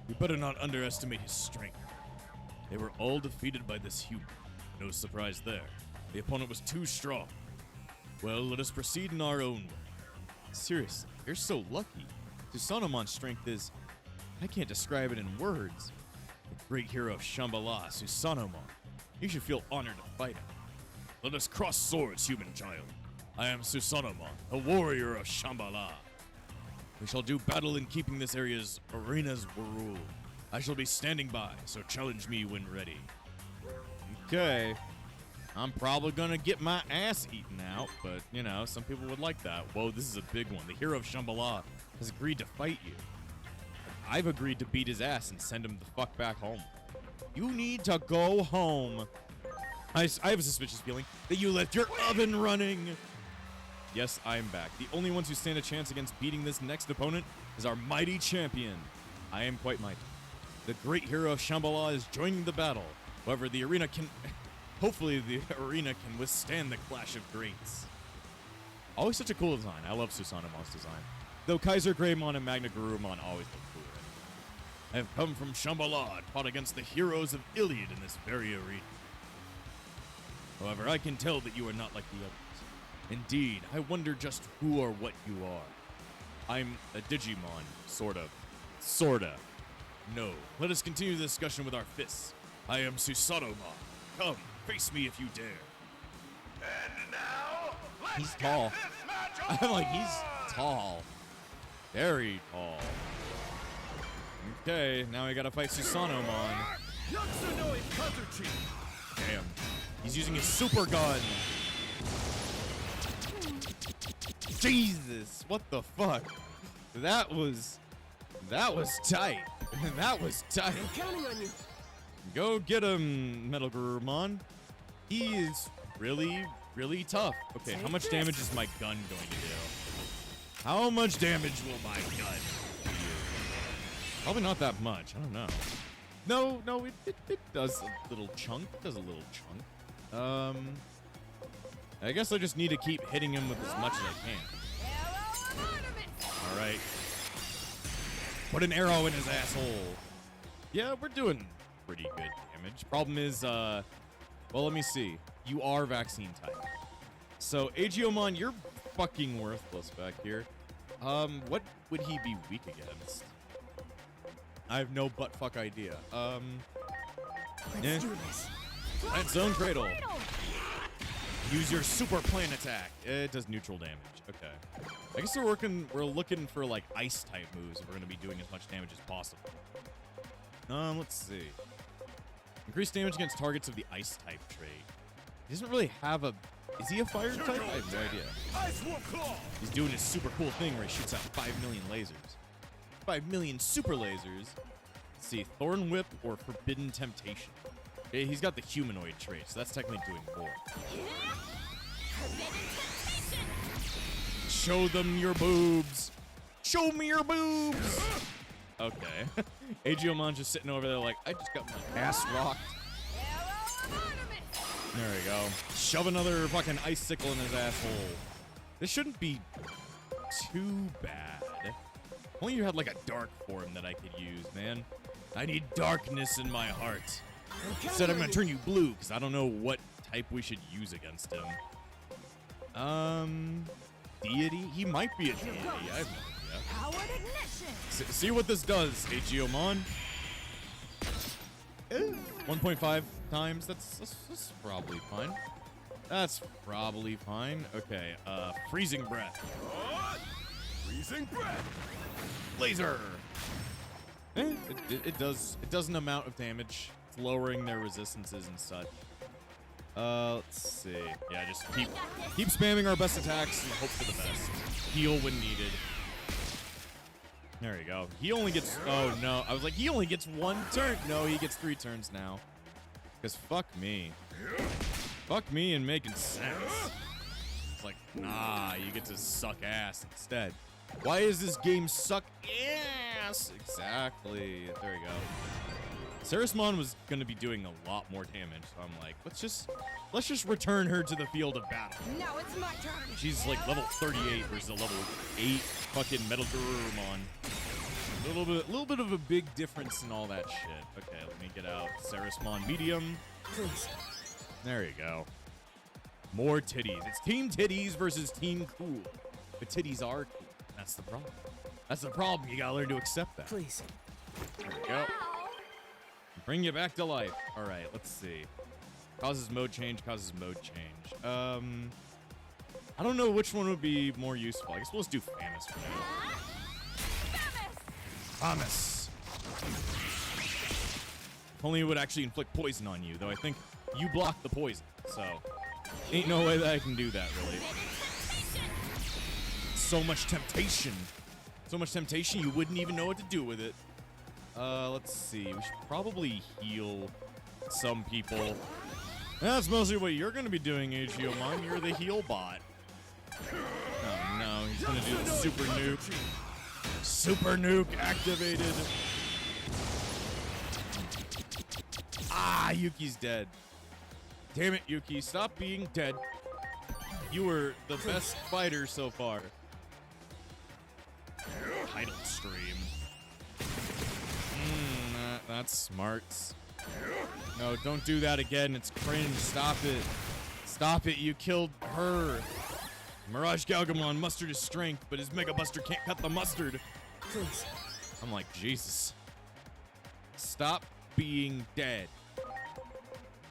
You better not underestimate his strength. They were all defeated by this human. No surprise there. The opponent was too strong. Well, let us proceed in our own way. Seriously, you're so lucky. Susanomon's strength is... I can't describe it in words. The great hero of Shambhala, Susanomon. You should feel honored to fight him. Let us cross swords, human child. I am Susanomon, a warrior of Shambhala. We shall do battle in keeping this area's arena's rule. I shall be standing by, so challenge me when ready. Okay. I'm probably gonna get my ass eaten out, but, you know, some people would like that. Whoa, this is a big one. The hero of Shambhala has agreed to fight you. I've agreed to beat his ass and send him the fuck back home. You need to go home. I have a suspicious feeling that you left your oven running. Yes, I'm back. The only ones who stand a chance against beating this next opponent is our mighty champion. I am quite mighty. The great hero of Shambhala is joining the battle. However, the arena can... Hopefully, the arena can withstand the clash of greats. Always such a cool design. I love Susanomon's design. Though Kaiser Greymon and Magna Garurumon always look cooler. I have come from Shambhala and fought against the heroes of Iliad in this very arena. However, I can tell that you are not like the others. Indeed, I wonder just who or what you are. I'm a Digimon, sort of. Sorta. No, let us continue the discussion with our fists. I am Susanomon. Come, face me if you dare. And now, let's He's tall. get this match I'm like, on! he's tall. Very tall. Okay, now we gotta fight Susanomon. Yatsunoi Kazuchi! Damn. He's using his super gun. Jesus, what the fuck? That was tight. That was tight. I'm counting on you. Go get him, Metal Gurumon. He is really, really tough. Okay, how much damage is my gun going to do? How much damage will my gun do? Probably not that much. I don't know. No, it does a little chunk. It does a little chunk. I guess I just need to keep hitting him with as much as I can. All right. Put an arrow in his asshole. Yeah, we're doing pretty good damage. Problem is, well, let me see. You are vaccine type. So, Agiomon, you're fucking worthless back here. What would he be weak against? I have no butt-fuck idea. Let's do this. Plant Zone Cradle. Use your super plant attack. It does neutral damage. Okay. I guess we're looking for like ice type moves if we're gonna be doing as much damage as possible. Let's see. Increase damage against targets of the ice type trait. He doesn't really have a. Is he a fire type? I have no idea. Ice Wolf Claw. He's doing his super cool thing where he shoots out 5 million lasers. 5 million super lasers. Let's see, Thorn Whip or Forbidden Temptation. He's got the humanoid trait, so that's technically doing more. Show them your boobs. Show me your boobs. Okay. Agiomon just sitting over there like, I just got my ass rocked. There we go. Shove another fucking icicle in his asshole. This shouldn't be too bad. Only you had like a dark form that I could use, man. I need darkness in my heart. Instead, I'm gonna turn you blue because I don't know what type we should use against him. Deity? He might be a deity. I have no idea. Powered ignition. See what this does, Agiomon. 1.5 times. That's probably fine. That's probably fine. Okay. Freezing breath. Freezing breath. Laser. It does an amount of damage. It's lowering their resistances and such. Let's see. Yeah, just keep spamming our best attacks and hope for the best. Heal when needed. There you go. He only gets. Oh no! I was like, he only gets 1 turn. No, he gets 3 turns now. Cause fuck me. Fuck me and making sense. It's like, nah, you get to suck ass instead. Why is this game suck ass? Exactly. There you go. Sarismon was gonna be doing a lot more damage, so I'm like, let's just return her to the field of battle. Now it's my turn. She's like level 38 versus a level 8 fucking Metal Gurumon. A little bit of a big difference in all that shit. Okay, let me get out Sarismon medium. Please. There you go. More titties. It's Team Titties versus Team Cool. The titties are cool. That's the problem. That's the problem. You gotta learn to accept that. Please. There we go. Bring you back to life. All right, let's see. Causes mode change, causes mode change. I don't know which one would be more useful. I guess we'll just do Famous for now. Famous. If only it would actually inflict poison on you, though I think you block the poison, so ain't no way that I can do that, really. So much temptation. So much temptation, you wouldn't even know what to do with it. Let's see. We should probably heal some people. That's mostly what you're going to be doing, Agiomon. You're the heal bot. Oh, no. He's going to do the super nuke. Super nuke activated. Ah, Yuki's dead. Damn it, Yuki. Stop being dead. You were the best fighter so far. Tidal stream. That's smart. No, don't do that again. It's cringe. Stop it. Stop it. You killed her. Mirage Galgamon mustered his strength, but his Mega Buster can't cut the mustard. Please. I'm like, Jesus. Stop being dead.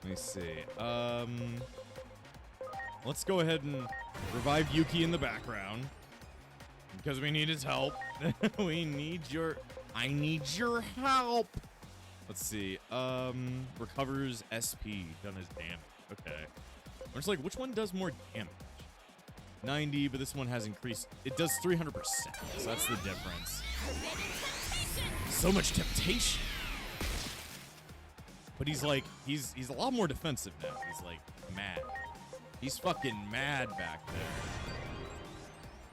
Let me see. Let's go ahead and revive Yuki in the background. Because we need his help. I need your help. Let's see. Recovers SP. Done his damage. Okay. I'm just like, which one does more damage? 90, but this one has increased. It does 300%, so that's the difference. So much temptation. But he's like, he's a lot more defensive now. He's like mad. He's fucking mad back there.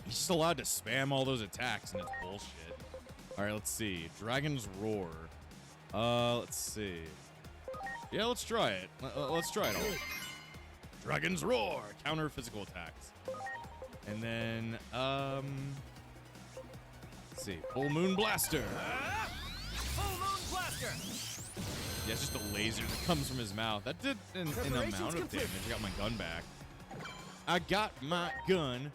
He's just allowed to spam all those attacks, and it's bullshit. All right, let's see. Dragon's Roar. Let's see. Yeah, let's try it. Let's try it all. Dragon's Roar. Counter physical attacks. And then, let's see. Full Moon Blaster. Full Moon Blaster! Yeah, it's just a laser that comes from his mouth. That did an amount of damage. I got my gun back. I got my gun.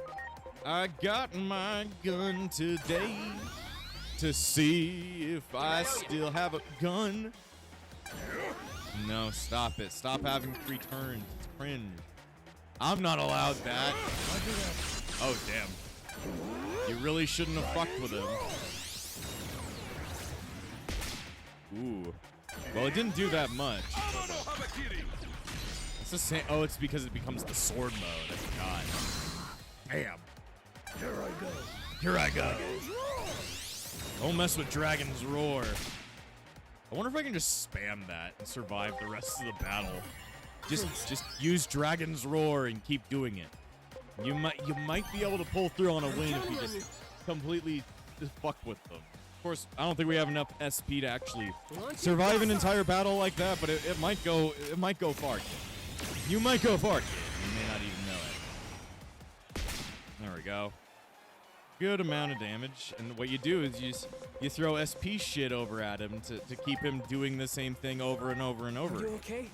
I got my gun today to see if I still have a gun. No, stop it. Stop having free turns. It's cringe. I'm not allowed that. Oh, damn. You really shouldn't have fucked with him. Ooh. Well, it didn't do that much. It's the same. Oh, it's because it becomes the sword mode. I forgot. Damn. Here I go. Here I go. Don't mess with Dragon's Roar. I wonder if I can just spam that and survive the rest of the battle. Just use Dragon's Roar and keep doing it. You might be able to pull through on a win if you just completely just fuck with them. Of course, I don't think we have enough SP to actually survive an entire battle like that, but it might go far, kid. You might go far, kid. You may not even know it. There we go. Good amount of damage, and what you do is you throw SP shit over at him to keep him doing the same thing over and over and over. You okay?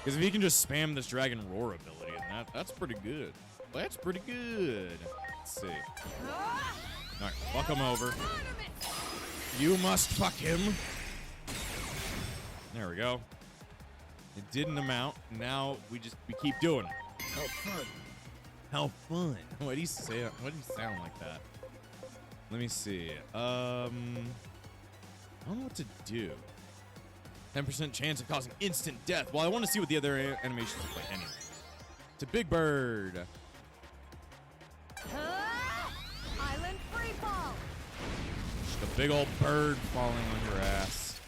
Because if he can just spam this Dragon Roar ability, and that's pretty good. That's pretty good. Let's see. All right, fuck him over. You must fuck him. There we go. It did an amount. Now we keep doing it. How fun. How fun. Why do you say? Why do you sound like that? Let me see. I don't know what to do. 10% chance of causing instant death. Well, I want to see what the other animations look like anyway. To Big Bird. Island free fall. Just a big old bird falling on your ass.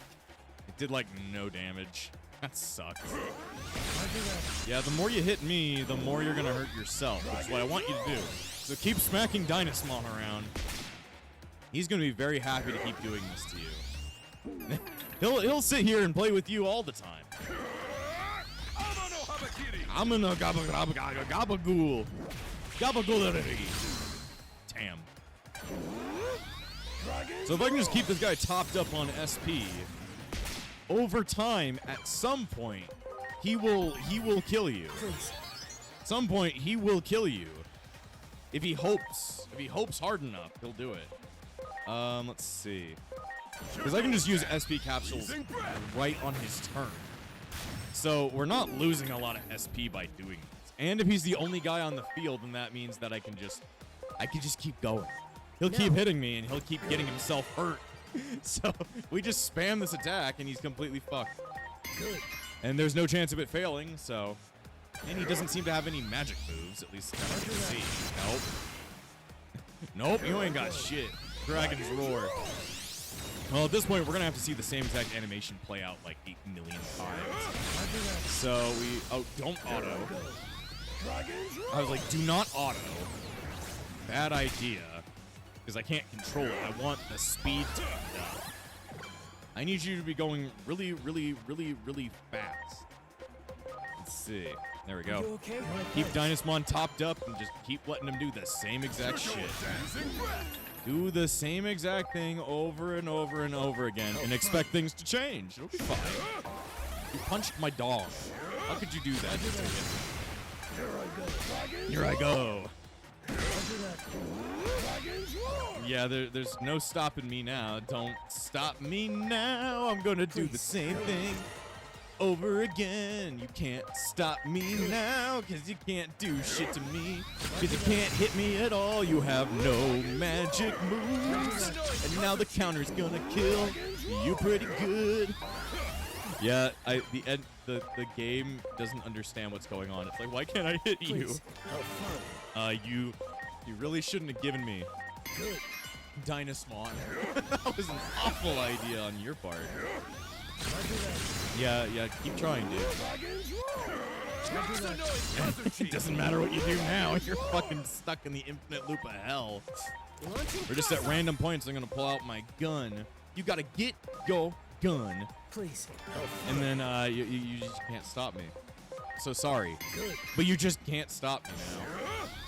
It did like no damage. That sucks. Yeah, the more you hit me, the more you're gonna hurt yourself, which is what I want you to do. So keep smacking Dynasmon around. He's gonna be very happy to keep doing this to you. he'll sit here and play with you all the time. I'm gonna gabagool. Gabagoolery. Damn. So if I can just keep this guy topped up on SP, over time, at some point, he will kill you. At some point, he will kill you. If he hopes hard enough, he'll do it. Let's see. Because I can just use SP capsules right on his turn. So we're not losing a lot of SP by doing this. And if he's the only guy on the field, then that means that I can just keep going. He'll keep hitting me, and he'll keep getting himself hurt. So we just spam this attack, and he's completely fucked. Good. And there's no chance of it failing, so... And he doesn't seem to have any magic moves, at least that I can see. Nope. Nope, you ain't got shit. Dragon's Roar. Well, at this point, we're gonna have to see the same exact animation play out like 8 million times. So we... Oh, don't auto. I was like, do not auto. Bad idea. Because I can't control it. I want the speed to be done. I need you to be going really, really, really, really fast. Let's see. There we go. Okay? Keep Dynasmon topped up and just keep letting him do the same exact shit. Do the same exact thing over and over and over again and expect things to change. It'll be fine. You punched my dog. How could you do that? Here I go. Yeah, there's no stopping me now. Don't stop me now. I'm gonna do the same thing over again. You can't stop me now, because you can't do shit to me. Because you can't hit me at all. You have no magic moves. And now the counter's gonna kill you pretty good. Yeah, the game doesn't understand what's going on. It's like, why can't I hit you? How fun. You really shouldn't have given me Good. Dynasmon. That was an awful idea on your part. Roger that. Yeah, keep trying, dude. Roger that. It doesn't matter what you do now. You're fucking stuck in the infinite loop of hell. Launching Or just at random points, I'm gonna pull out my gun. You gotta get your gun, Please. and then you just can't stop me. So sorry, Good. but you just can't stop me now.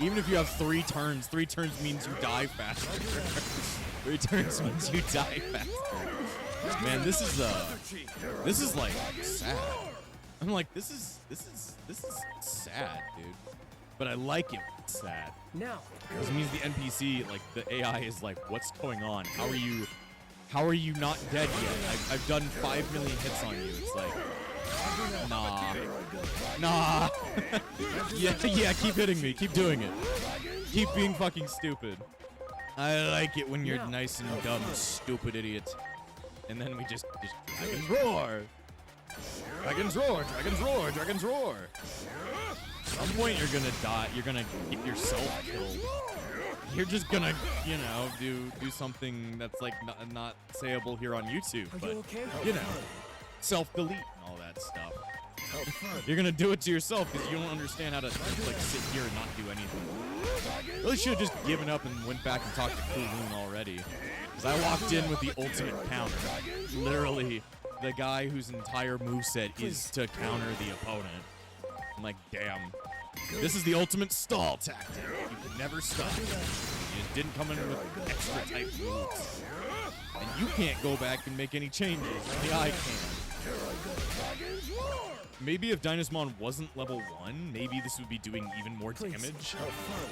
Even if you have 3 turns, 3 turns means you die faster. 3 turns means you die faster. Man, this is like sad. I'm like, this is sad, dude. But I like it when it's sad. Now. Because it means the NPC, like the AI, is like, what's going on? How are you not dead yet? I've done 5 million hits on you. It's like, nah. yeah, keep hitting me. Keep doing it. Keep being fucking stupid. I like it when you're nice and dumb, stupid idiot. And then we just dragons roar. Dragons roar, dragons roar, dragons roar. At some point you're gonna die. You're gonna get yourself killed. You're just gonna, you know, do something that's like not sayable here on YouTube, Are but you okay? you know, self-delete and all that stuff. Have fun. You're gonna do it to yourself because you don't understand how to like sit here and not do anything. Really should have just given up and went back and talked to Kowloon already. Because I walked in with the ultimate counter. Literally, the guy whose entire moveset is to counter the opponent. I'm like, damn. This is the ultimate stall tactic. You can never stop. You just didn't come in with extra type moves. And you can't go back and make any changes. Only I can. Maybe if Dynasmon wasn't level 1, maybe this would be doing even more damage.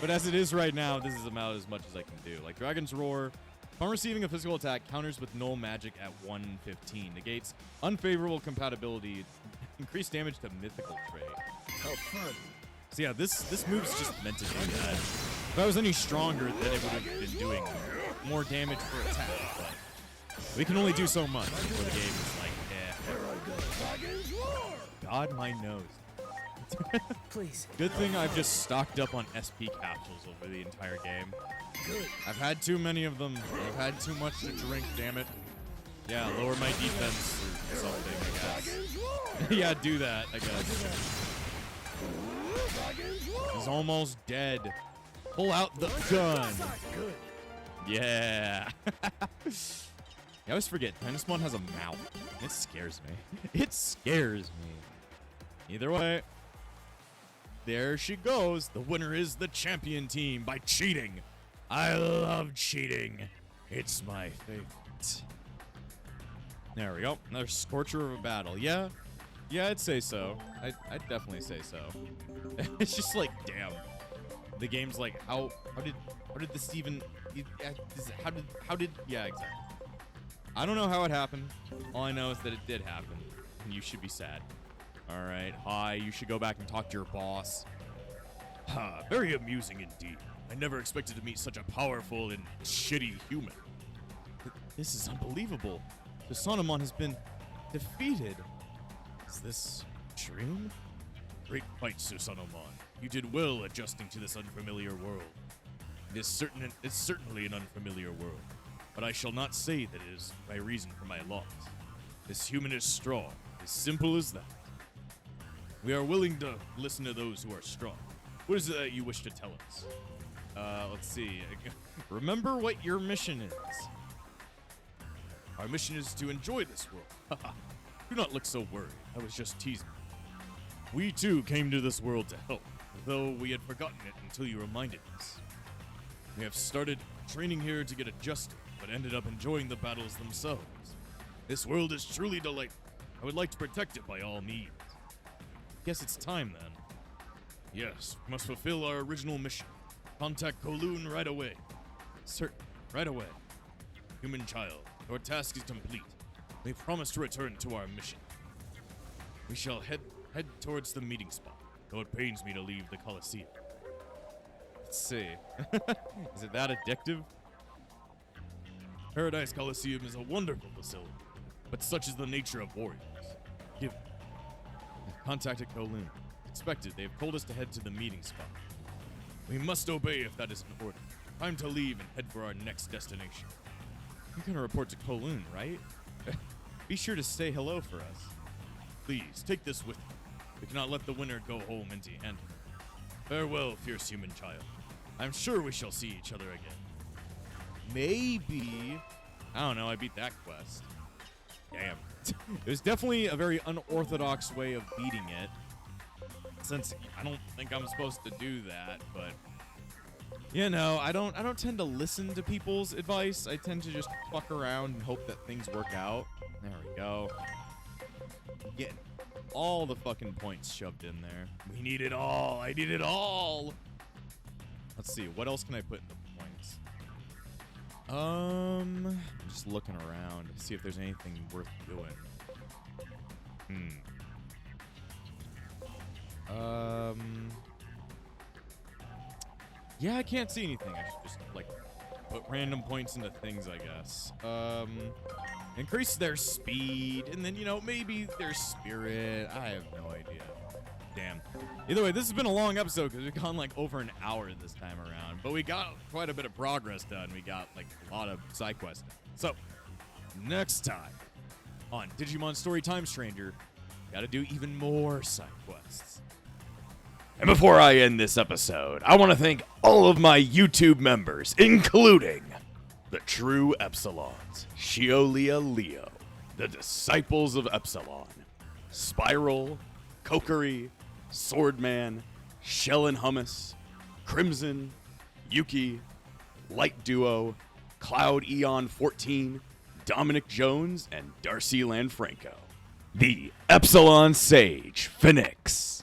But as it is right now, this is about as much as I can do. Like Dragon's Roar, upon receiving a physical attack, counters with null magic at 115. Negates unfavorable compatibility, increased damage to mythical trait. Have fun. So yeah, this move's just meant to do that. If I was any stronger, then it would have been doing more damage per attack. But we can only do so much before the game is like, God, my nose. Please. Good thing I've just stocked up on SP capsules over the entire game. Good. I've had too many of them. I've had too much to drink, damn it. Yeah, lower my defense or something, I guess. Yeah, do that, I guess. He's almost dead. Pull out the gun. Good. Yeah. I always forget, Dynasmon has a mouth. It scares me. It scares me. Either way, there she goes. The winner is the champion team by cheating. I love cheating. It's my favorite. There we go. Another scorcher of a battle. Yeah, I'd say so. I'd definitely say so. It's just like, damn. The game's like, how did this even? How did? Yeah, exactly. I don't know how it happened. All I know is that it did happen, and you should be sad. All right, hi. You should go back and talk to your boss. Ha, very amusing indeed. I never expected to meet such a powerful and shitty human. This is unbelievable. The Sonomon has been defeated. Is this a dream? Great fight, Susanomon. You did well adjusting to this unfamiliar world. It's certainly an unfamiliar world, but I shall not say that it is by reason for my loss. This human is strong, as simple as that. We are willing to listen to those who are strong. What is it that you wish to tell us? Let's see. Remember what your mission is. Our mission is to enjoy this world. Do not look so worried. I was just teasing. We too came to this world to help, though we had forgotten it until you reminded us. We have started training here to get adjusted, but ended up enjoying the battles themselves. This world is truly delightful. I would like to protect it by all means. Guess it's time then. Yes, we must fulfill our original mission. Contact Kowloon right away. Certain, right away. Human child, your task is complete. We promise to return to our mission. We shall head towards the meeting spot, though it pains me to leave the Colosseum. Let's see. Is it that addictive? Paradise Coliseum is a wonderful facility, but such is the nature of warriors. Give. I've contacted Kowloon. Expected, they've told us to head to the meeting spot. We must obey if that is an order. Time to leave and head for our next destination. You're gonna report to Kowloon, right? Be sure to say hello for us. Please, take this with you. We cannot let the winner go home empty-handed. Farewell, fierce human child. I'm sure we shall see each other again. Maybe. I don't know, I beat that quest. Damn. It was definitely a very unorthodox way of beating it. Since I don't think I'm supposed to do that, but you know, I don't tend to listen to people's advice. I tend to just fuck around and hope that things work out. There we go. Getting all the fucking points shoved in there. We need it all. I need it all. Let's see. What else can I put in the points? I'm just looking around to see if there's anything worth doing. Yeah, I can't see anything. I should just, like, put random points into things, I guess. Increase their speed, and then, you know, maybe their spirit. I have no idea. Damn. Either way, this has been a long episode because we've gone, like, over an hour this time around. But we got quite a bit of progress done. We got, like, a lot of side quests done. So, next time on Digimon Story Time Stranger, gotta do even more side quests. And before I end this episode, I want to thank all of my YouTube members, including the True Epsilons, Shiolia Leo, the Disciples of Epsilon, Spiral, Kokiri, Swordman, Shell and Hummus, Crimson, Yuki, Light Duo, Cloud Eon 14, Dominic Jones, and Darcy Lanfranco. The Epsilon Sage, Phoenix.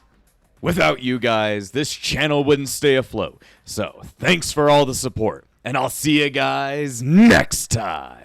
Without you guys, this channel wouldn't stay afloat. So, thanks for all the support, and I'll see you guys next time.